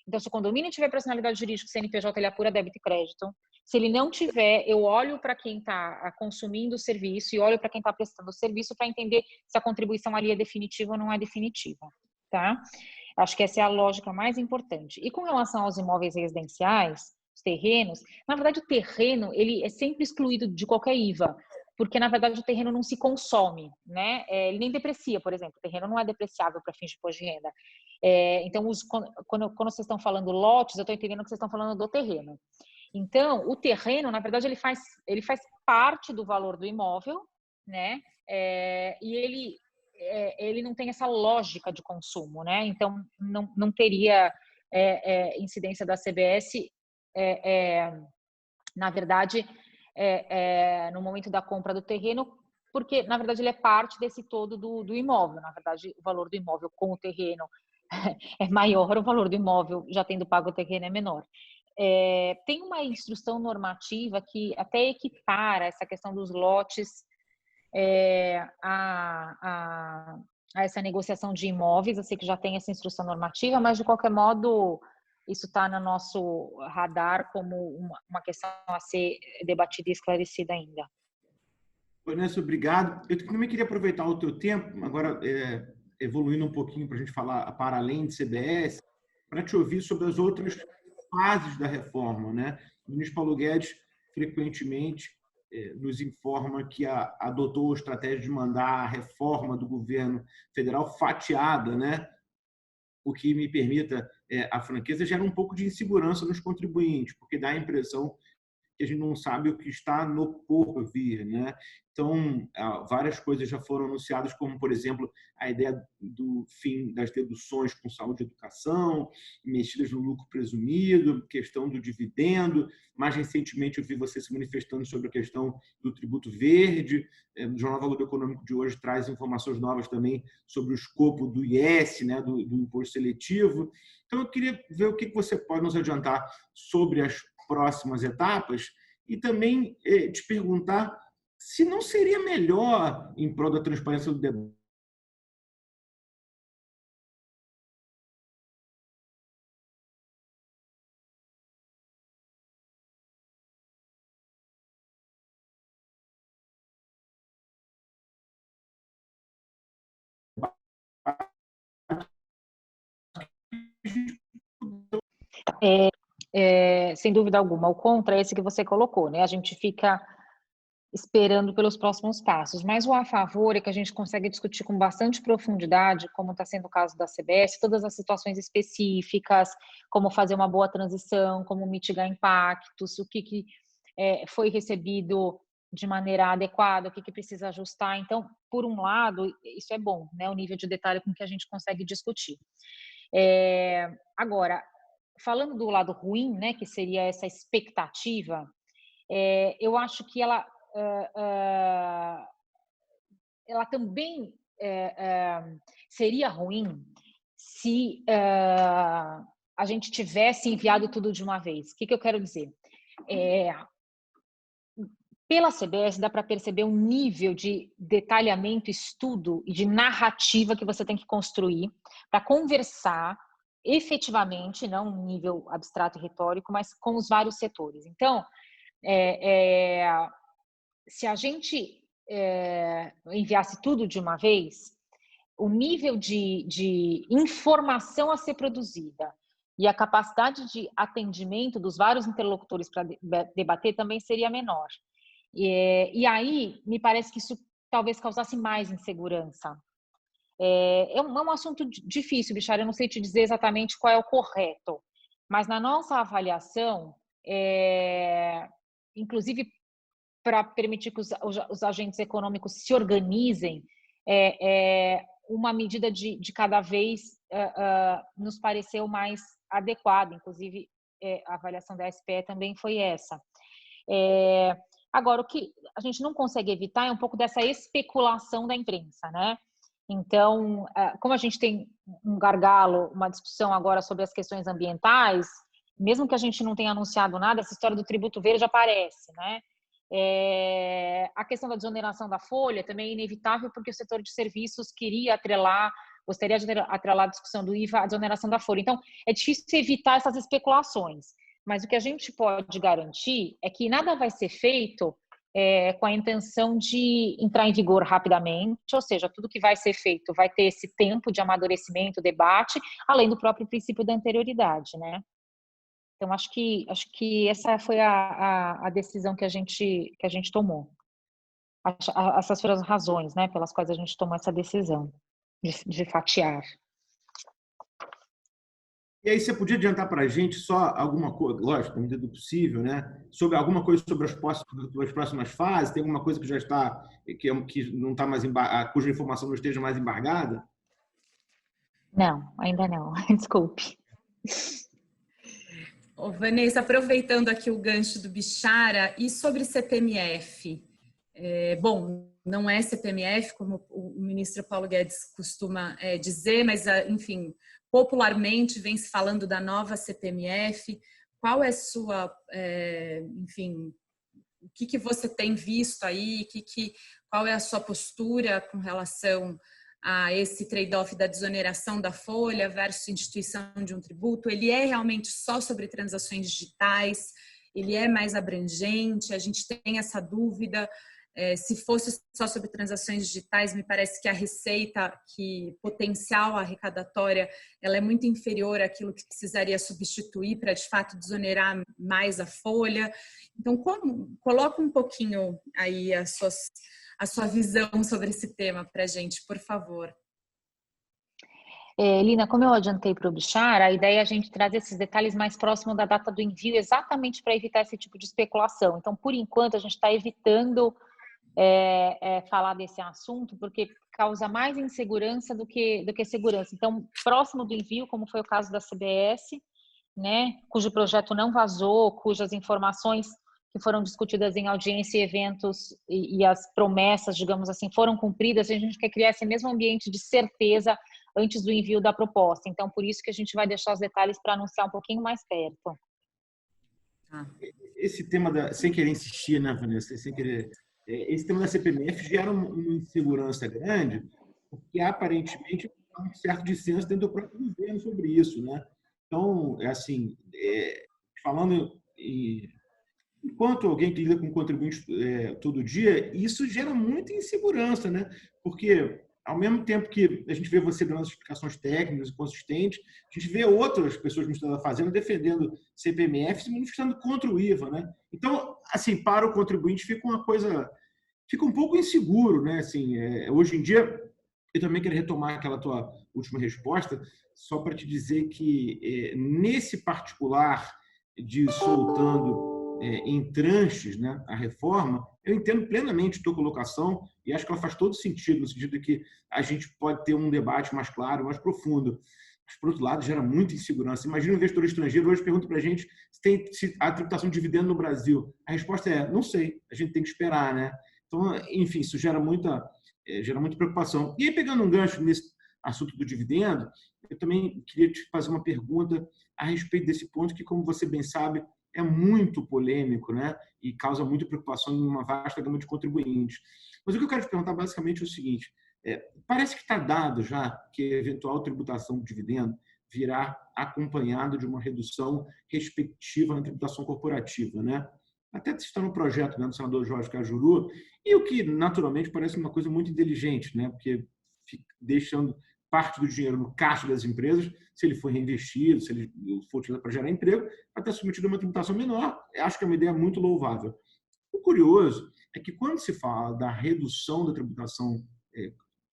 Então, se o condomínio tiver personalidade jurídica, o CNPJ ele apura débito e crédito. Se ele não tiver, eu olho para quem está consumindo o serviço e olho para quem está prestando o serviço para entender se a contribuição ali é definitiva ou não é definitiva, tá? Acho que essa é a lógica mais importante. E com relação aos imóveis residenciais, os terrenos, na verdade o terreno ele é sempre excluído de qualquer IVA, porque na verdade o terreno não se consome, né? Ele nem deprecia, por exemplo, o terreno não é depreciável para fins de imposto de renda. Então, quando vocês estão falando lotes, eu estou entendendo que vocês estão falando do terreno. Então, o terreno, na verdade, ele faz parte do valor do imóvel, né? E ele não tem essa lógica de consumo, né? Então, não teria incidência da CBS, na verdade, no momento da compra do terreno, porque, na verdade, ele é parte desse todo do imóvel. Na verdade, o valor do imóvel com o terreno é maior, o valor do imóvel, já tendo pago o terreno, é menor. Tem uma instrução normativa que até equipara essa questão dos lotes a essa negociação de imóveis. Eu sei que já tem essa instrução normativa, mas, de qualquer modo, isso está no nosso radar como uma questão a ser debatida e esclarecida ainda. Vanessa, obrigado. Eu também queria aproveitar o teu tempo, agora evoluindo um pouquinho para a gente falar para além de CBS, para te ouvir sobre as outras fases da reforma, né? O ministro Paulo Guedes frequentemente nos informa que adotou a estratégia de mandar a reforma do governo federal fatiada, né? O que, me permita a franqueza, gera um pouco de insegurança nos contribuintes, porque dá a impressão que a gente não sabe o que está no porvir, né? Então, várias coisas já foram anunciadas, como, por exemplo, a ideia do fim das deduções com saúde e educação, mexidas no lucro presumido, questão do dividendo. Mais recentemente, eu vi você se manifestando sobre a questão do tributo verde. O Jornal Valor Econômico de hoje traz informações novas também sobre o escopo do IS, né, do imposto seletivo. Então, eu queria ver o que você pode nos adiantar sobre as próximas etapas e também te perguntar se não seria melhor, em prol da transparência do debate, Sem dúvida alguma, o contra é esse que você colocou, né? A gente fica esperando pelos próximos passos, mas o a favor é que a gente consegue discutir com bastante profundidade, como está sendo o caso da CBS, todas as situações específicas, como fazer uma boa transição, como mitigar impactos, o que foi recebido de maneira adequada, o que precisa ajustar. Então, por um lado, isso é bom, né? O nível de detalhe com que a gente consegue discutir. Agora, falando do lado ruim, né, que seria essa expectativa, eu acho que ela também seria ruim se a gente tivesse enviado tudo de uma vez. O que eu quero dizer? Pela CBS dá para perceber um nível de detalhamento, estudo e de narrativa que você tem que construir para conversar efetivamente, não um nível abstrato e retórico, mas com os vários setores. Então, se a gente enviasse tudo de uma vez, o nível de informação a ser produzida e a capacidade de atendimento dos vários interlocutores para debater também seria menor. E aí, me parece que isso talvez causasse mais insegurança. É um assunto difícil, Bichara, eu não sei te dizer exatamente qual é o correto, mas na nossa avaliação, inclusive para permitir que os agentes econômicos se organizem, uma medida de cada vez nos pareceu mais adequada, inclusive a avaliação da SPE também foi essa. Agora, o que a gente não consegue evitar é um pouco dessa especulação da imprensa, né? Então, como a gente tem um gargalo, uma discussão agora sobre as questões ambientais, mesmo que a gente não tenha anunciado nada, essa história do tributo verde aparece, né? A questão da desoneração da folha também é inevitável porque o setor de serviços gostaria de atrelar a discussão do IVA à desoneração da folha. Então, é difícil evitar essas especulações, mas o que a gente pode garantir é que nada vai ser feito com a intenção de entrar em vigor rapidamente, ou seja, tudo que vai ser feito vai ter esse tempo de amadurecimento, debate, além do próprio princípio da anterioridade, né? Então, acho que essa foi a decisão que a gente tomou. Essas foram as razões, né, pelas quais a gente tomou essa decisão de fatiar. E aí você podia adiantar para a gente só alguma coisa, lógico, na medida do possível, né? Sobre alguma coisa sobre as próximas fases? Tem alguma coisa que já está, que não está mais, cuja informação não esteja mais embargada? Não, ainda não. Desculpe. Vanessa, aproveitando aqui o gancho do Bichara, e sobre CPMF? Bom, não é CPMF, como o ministro Paulo Guedes costuma dizer, mas, enfim, popularmente vem se falando da nova CPMF. Qual é sua, enfim, o que você tem visto aí? Qual é a sua postura com relação a esse trade-off da desoneração da folha versus instituição de um tributo? Ele é realmente só sobre transações digitais? Ele é mais abrangente? A gente tem essa dúvida. Se fosse só sobre transações digitais, me parece que a receita, potencial arrecadatória, ela é muito inferior àquilo que precisaria substituir para, de fato, desonerar mais a folha. Então, coloca um pouquinho aí a sua visão sobre esse tema para a gente, por favor. Lina, como eu adiantei para o Bichara, a ideia é a gente trazer esses detalhes mais próximo da data do envio, exatamente para evitar esse tipo de especulação. Então, por enquanto, a gente está evitando falar desse assunto, porque causa mais insegurança do que segurança. Então, próximo do envio, como foi o caso da CBS, né, cujo projeto não vazou, cujas informações que foram discutidas em audiência e eventos e as promessas, digamos assim, foram cumpridas, a gente quer criar esse mesmo ambiente de certeza antes do envio da proposta. Então, por isso que a gente vai deixar os detalhes para anunciar um pouquinho mais perto. Esse tema sem querer insistir, né, Vanessa? Sem querer, esse tema da CPMF gera uma insegurança grande, porque aparentemente há um certo dissenso dentro do próprio governo sobre isso, né? Então, falando enquanto alguém que lida com contribuinte todo dia, isso gera muita insegurança, né? Porque, ao mesmo tempo que a gente vê você dando as explicações técnicas e consistentes, a gente vê outras pessoas no Estado da Fazenda defendendo CPMF se manifestando contra o IVA, né? Então, assim, para o contribuinte fica uma coisa... Fica um pouco inseguro, né? Assim, hoje em dia, eu também quero retomar aquela tua última resposta, só para te dizer que, nesse particular de soltando em tranches, né, a reforma, eu entendo plenamente a tua colocação e acho que ela faz todo sentido, no sentido de que a gente pode ter um debate mais claro, mais profundo. Mas, por outro lado, gera muita insegurança. Imagina um investidor estrangeiro hoje pergunta para a gente se há tributação de dividendo no Brasil. A resposta é, não sei, a gente tem que esperar, né? Então, enfim, isso gera muita preocupação. E aí, pegando um gancho nesse assunto do dividendo, eu também queria te fazer uma pergunta a respeito desse ponto que, como você bem sabe, é muito polêmico, né? E causa muita preocupação em uma vasta gama de contribuintes. Mas o que eu quero te perguntar basicamente é o seguinte, parece que está dado já que a eventual tributação do dividendo virá acompanhado de uma redução respectiva na tributação corporativa, né? Até está no projeto, né, do senador Jorge Cajuru, e o que naturalmente parece uma coisa muito inteligente, né? Porque deixando parte do dinheiro no caixa das empresas, se ele for reinvestido, se ele for utilizado para gerar emprego, vai estar submetido a uma tributação menor. Acho que é uma ideia muito louvável. O curioso é que quando se fala da redução da tributação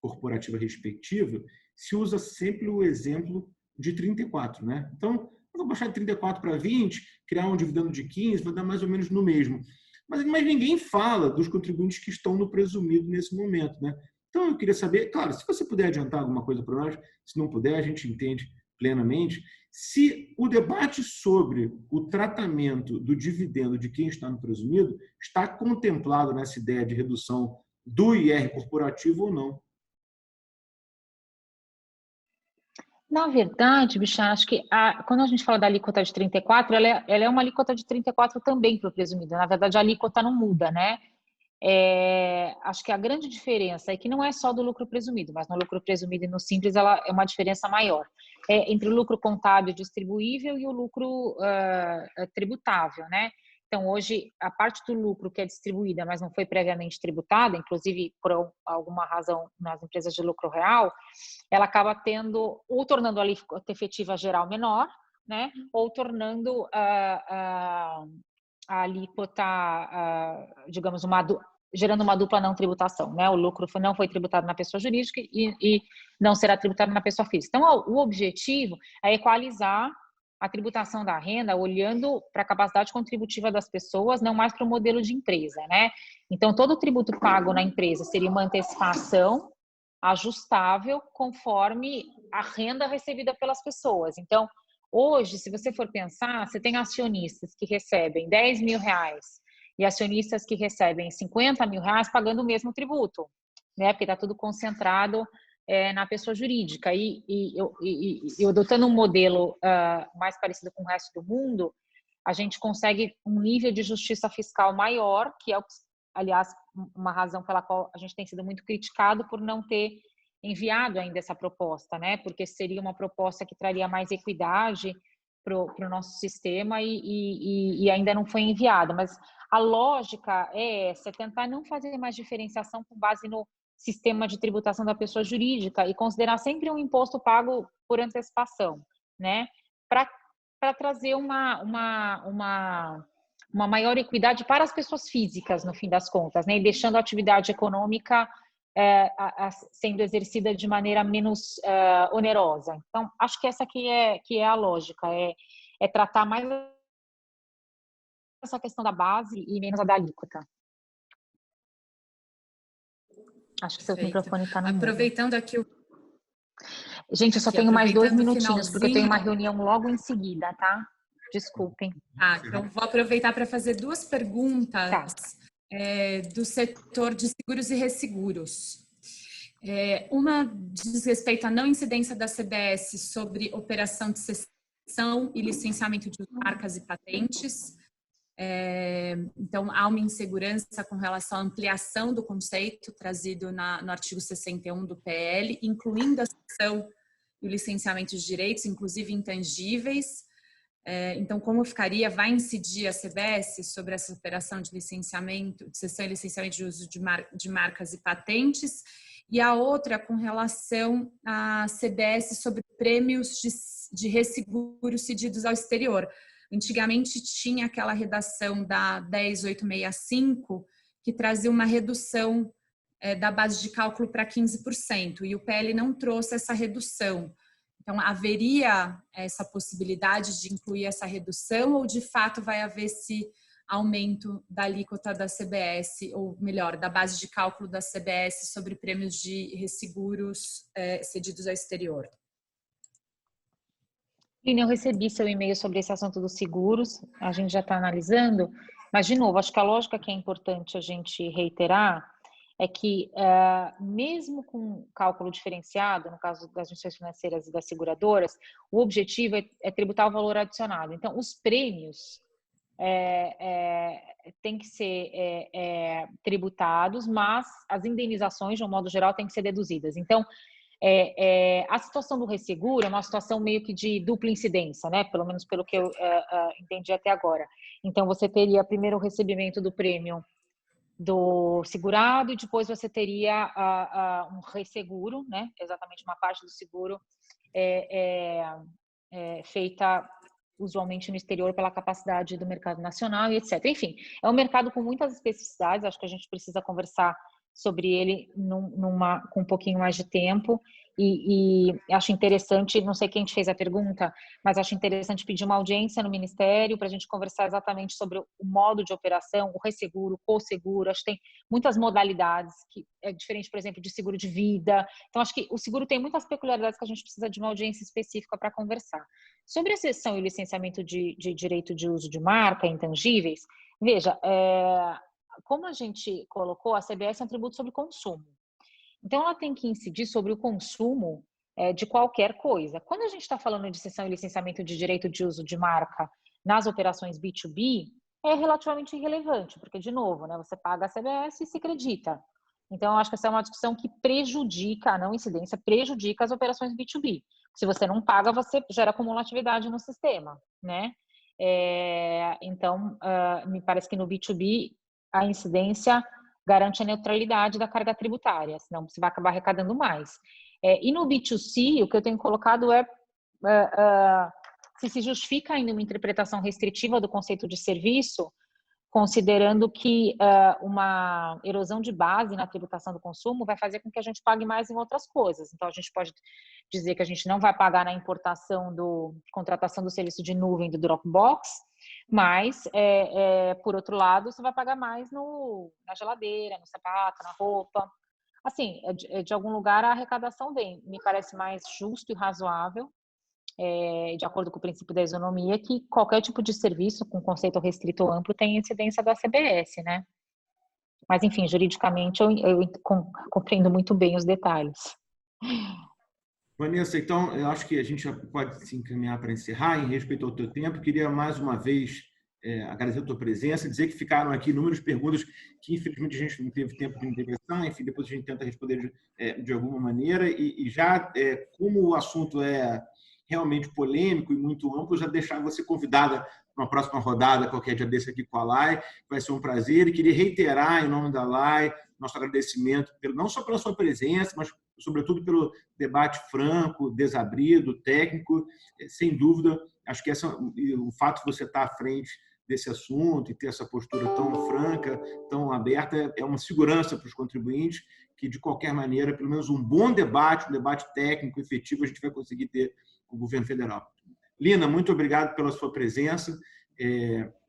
corporativa respectiva, se usa sempre o exemplo de 34, né? Então, eu vou baixar de 34 para 20, criar um dividendo de 15, vai dar mais ou menos no mesmo. Mas ninguém fala dos contribuintes que estão no presumido nesse momento, né? Então, eu queria saber, claro, se você puder adiantar alguma coisa para nós, se não puder, a gente entende plenamente, se o debate sobre o tratamento do dividendo de quem está no presumido está contemplado nessa ideia de redução do IR corporativo ou não. Na verdade, Bichara, acho que quando a gente fala da alíquota de 34, ela é uma alíquota de 34 também para o presumido. Na verdade, a alíquota não muda, né? Acho que a grande diferença é que não é só do lucro presumido, mas no lucro presumido e no simples ela é uma diferença maior. Entre o lucro contábil distribuível e o lucro tributável, né? Então, hoje, a parte do lucro que é distribuída, mas não foi previamente tributada, inclusive por alguma razão nas empresas de lucro real, ela acaba tornando a alíquota efetiva geral menor, né? Ou tornando a alíquota, digamos, gerando uma dupla não tributação, né? O lucro não foi tributado na pessoa jurídica e não será tributado na pessoa física. Então, o objetivo é equalizar a tributação da renda olhando para a capacidade contributiva das pessoas, não mais para o modelo de empresa, né? Então, todo o tributo pago na empresa seria uma antecipação ajustável conforme a renda recebida pelas pessoas. Então, hoje, se você for pensar, você tem acionistas que recebem 10 mil reais e acionistas que recebem 50 mil reais pagando o mesmo tributo, né? Porque está tudo concentrado na pessoa jurídica. E eu adotando um modelo mais parecido com o resto do mundo, a gente consegue um nível de justiça fiscal maior, que é, aliás, uma razão pela qual a gente tem sido muito criticado por não ter enviado ainda essa proposta, né? Porque seria uma proposta que traria mais equidade para o nosso sistema e ainda não foi enviada. Mas a lógica é essa, tentar não fazer mais diferenciação com base no sistema de tributação da pessoa jurídica e considerar sempre um imposto pago por antecipação, né? Para trazer uma maior equidade para as pessoas físicas, no fim das contas, né? E deixando a atividade econômica sendo exercida de maneira menos onerosa. Então, acho que essa aqui que é a lógica, é tratar mais essa questão da base e menos a da alíquota. Acho que seu microfone está no mudo. Aproveitando aqui o... Gente, eu só tenho mais 2 minutinhos, porque eu tenho uma reunião logo em seguida, tá? Desculpem. Então vou aproveitar para fazer 2 perguntas do setor de seguros e resseguros. Uma diz respeito à não incidência da CBS sobre operação de cessão e licenciamento de marcas e patentes. Então, há uma insegurança com relação à ampliação do conceito trazido no artigo 61 do PL, incluindo a cessão e o licenciamento de direitos, inclusive intangíveis. Então, como ficaria? Vai incidir a CBS sobre essa operação de licenciamento, de cessão e licenciamento de uso de marcas e patentes? E a outra com relação à CBS sobre prêmios de resseguro cedidos ao exterior. Antigamente tinha aquela redação da 10865 que trazia uma redução da base de cálculo para 15%, e o PL não trouxe essa redução. Então, haveria essa possibilidade de incluir essa redução ou, de fato, vai haver esse aumento da alíquota da CBS, ou melhor, da base de cálculo da CBS sobre prêmios de resseguros cedidos ao exterior? Lina, eu recebi seu e-mail sobre esse assunto dos seguros, a gente já está analisando, mas, de novo, acho que a lógica que é importante a gente reiterar é que, mesmo com cálculo diferenciado, no caso das instituições financeiras e das seguradoras, o objetivo é tributar o valor adicionado. Então, os prêmios têm que ser tributados, mas as indenizações, de um modo geral, têm que ser deduzidas. Então, a situação do resseguro é uma situação meio que de dupla incidência, né? Pelo menos pelo que eu entendi até agora. Então, você teria primeiro o recebimento do prêmio do segurado e depois você teria um resseguro, né? Exatamente uma parte do seguro feita usualmente no exterior pela capacidade do mercado nacional e etc. Enfim, é um mercado com muitas especificidades, acho que a gente precisa conversar sobre ele com um pouquinho mais de tempo e acho interessante, não sei quem te fez a pergunta, mas acho interessante pedir uma audiência no Ministério para a gente conversar exatamente sobre o modo de operação, o resseguro, o co-seguro, acho que tem muitas modalidades, que é diferente, por exemplo, de seguro de vida. Então, acho que o seguro tem muitas peculiaridades que a gente precisa de uma audiência específica para conversar. Sobre a cessão e o licenciamento de direito de uso de marca, intangíveis, veja, como a gente colocou, a CBS é um tributo sobre consumo. Então, ela tem que incidir sobre o consumo de qualquer coisa. Quando a gente está falando de cessão e licenciamento de direito de uso de marca nas operações B2B, é relativamente irrelevante, porque, de novo, né, você paga a CBS e se acredita. Então, eu acho que essa é uma discussão que prejudica, a não incidência, prejudica as operações B2B. Se você não paga, você gera cumulatividade no sistema, né? Então, me parece que no B2B, a incidência garante a neutralidade da carga tributária, senão você vai acabar arrecadando mais. E no B2C, o que eu tenho colocado se justifica ainda uma interpretação restritiva do conceito de serviço, considerando que uma erosão de base na tributação do consumo vai fazer com que a gente pague mais em outras coisas. Então, a gente pode dizer que a gente não vai pagar na contratação do serviço de nuvem do Dropbox, mas, por outro lado, você vai pagar mais na geladeira, no sapato, na roupa. Assim, de algum lugar a arrecadação vem. Me parece mais justo e razoável, de acordo com o princípio da isonomia, que qualquer tipo de serviço com conceito restrito ou amplo tem incidência da CBS, né? Mas, enfim, juridicamente eu compreendo muito bem os detalhes. Vanessa, então, eu acho que a gente já pode se encaminhar para encerrar. Em respeito ao teu tempo, queria mais uma vez agradecer a tua presença, dizer que ficaram aqui inúmeras perguntas que, infelizmente, a gente não teve tempo de intervenção. Enfim, depois a gente tenta responder de alguma maneira. E já, como o assunto é realmente polêmico e muito amplo, já deixar você convidada para uma próxima rodada, qualquer dia desse aqui com a LAI. Vai ser um prazer. E queria reiterar, em nome da LAI, nosso agradecimento, não só pela sua presença, mas, sobretudo, pelo debate franco, desabrido, técnico. Sem dúvida, acho que o fato de você estar à frente desse assunto e ter essa postura tão franca, tão aberta, é uma segurança para os contribuintes que, de qualquer maneira, pelo menos um bom debate, um debate técnico, efetivo, a gente vai conseguir ter com o governo federal. Lina, muito obrigado pela sua presença.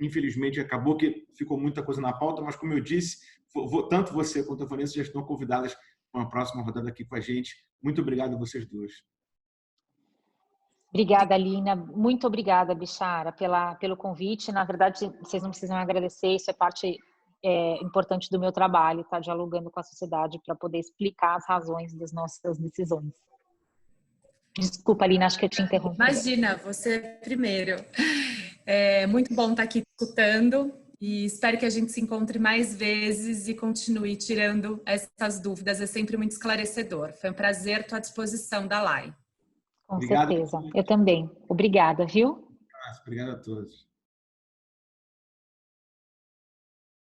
Infelizmente, acabou que ficou muita coisa na pauta, mas, como eu disse, tanto você quanto a Vanessa já estão convidadas para uma próxima rodada aqui com a gente. Muito obrigado a vocês duas. Obrigada, Lina. Muito obrigada, Bichara, pelo convite. Na verdade, vocês não precisam agradecer, isso é parte importante do meu trabalho, estar dialogando com a sociedade para poder explicar as razões das nossas decisões. Desculpa, Lina, acho que eu te interrompi. Imagina, você primeiro. É muito bom estar aqui escutando e espero que a gente se encontre mais vezes e continue tirando essas dúvidas. É sempre muito esclarecedor. Foi um prazer, estou à disposição da LAI. Com certeza. Eu também. Obrigada, viu? Obrigado a todos.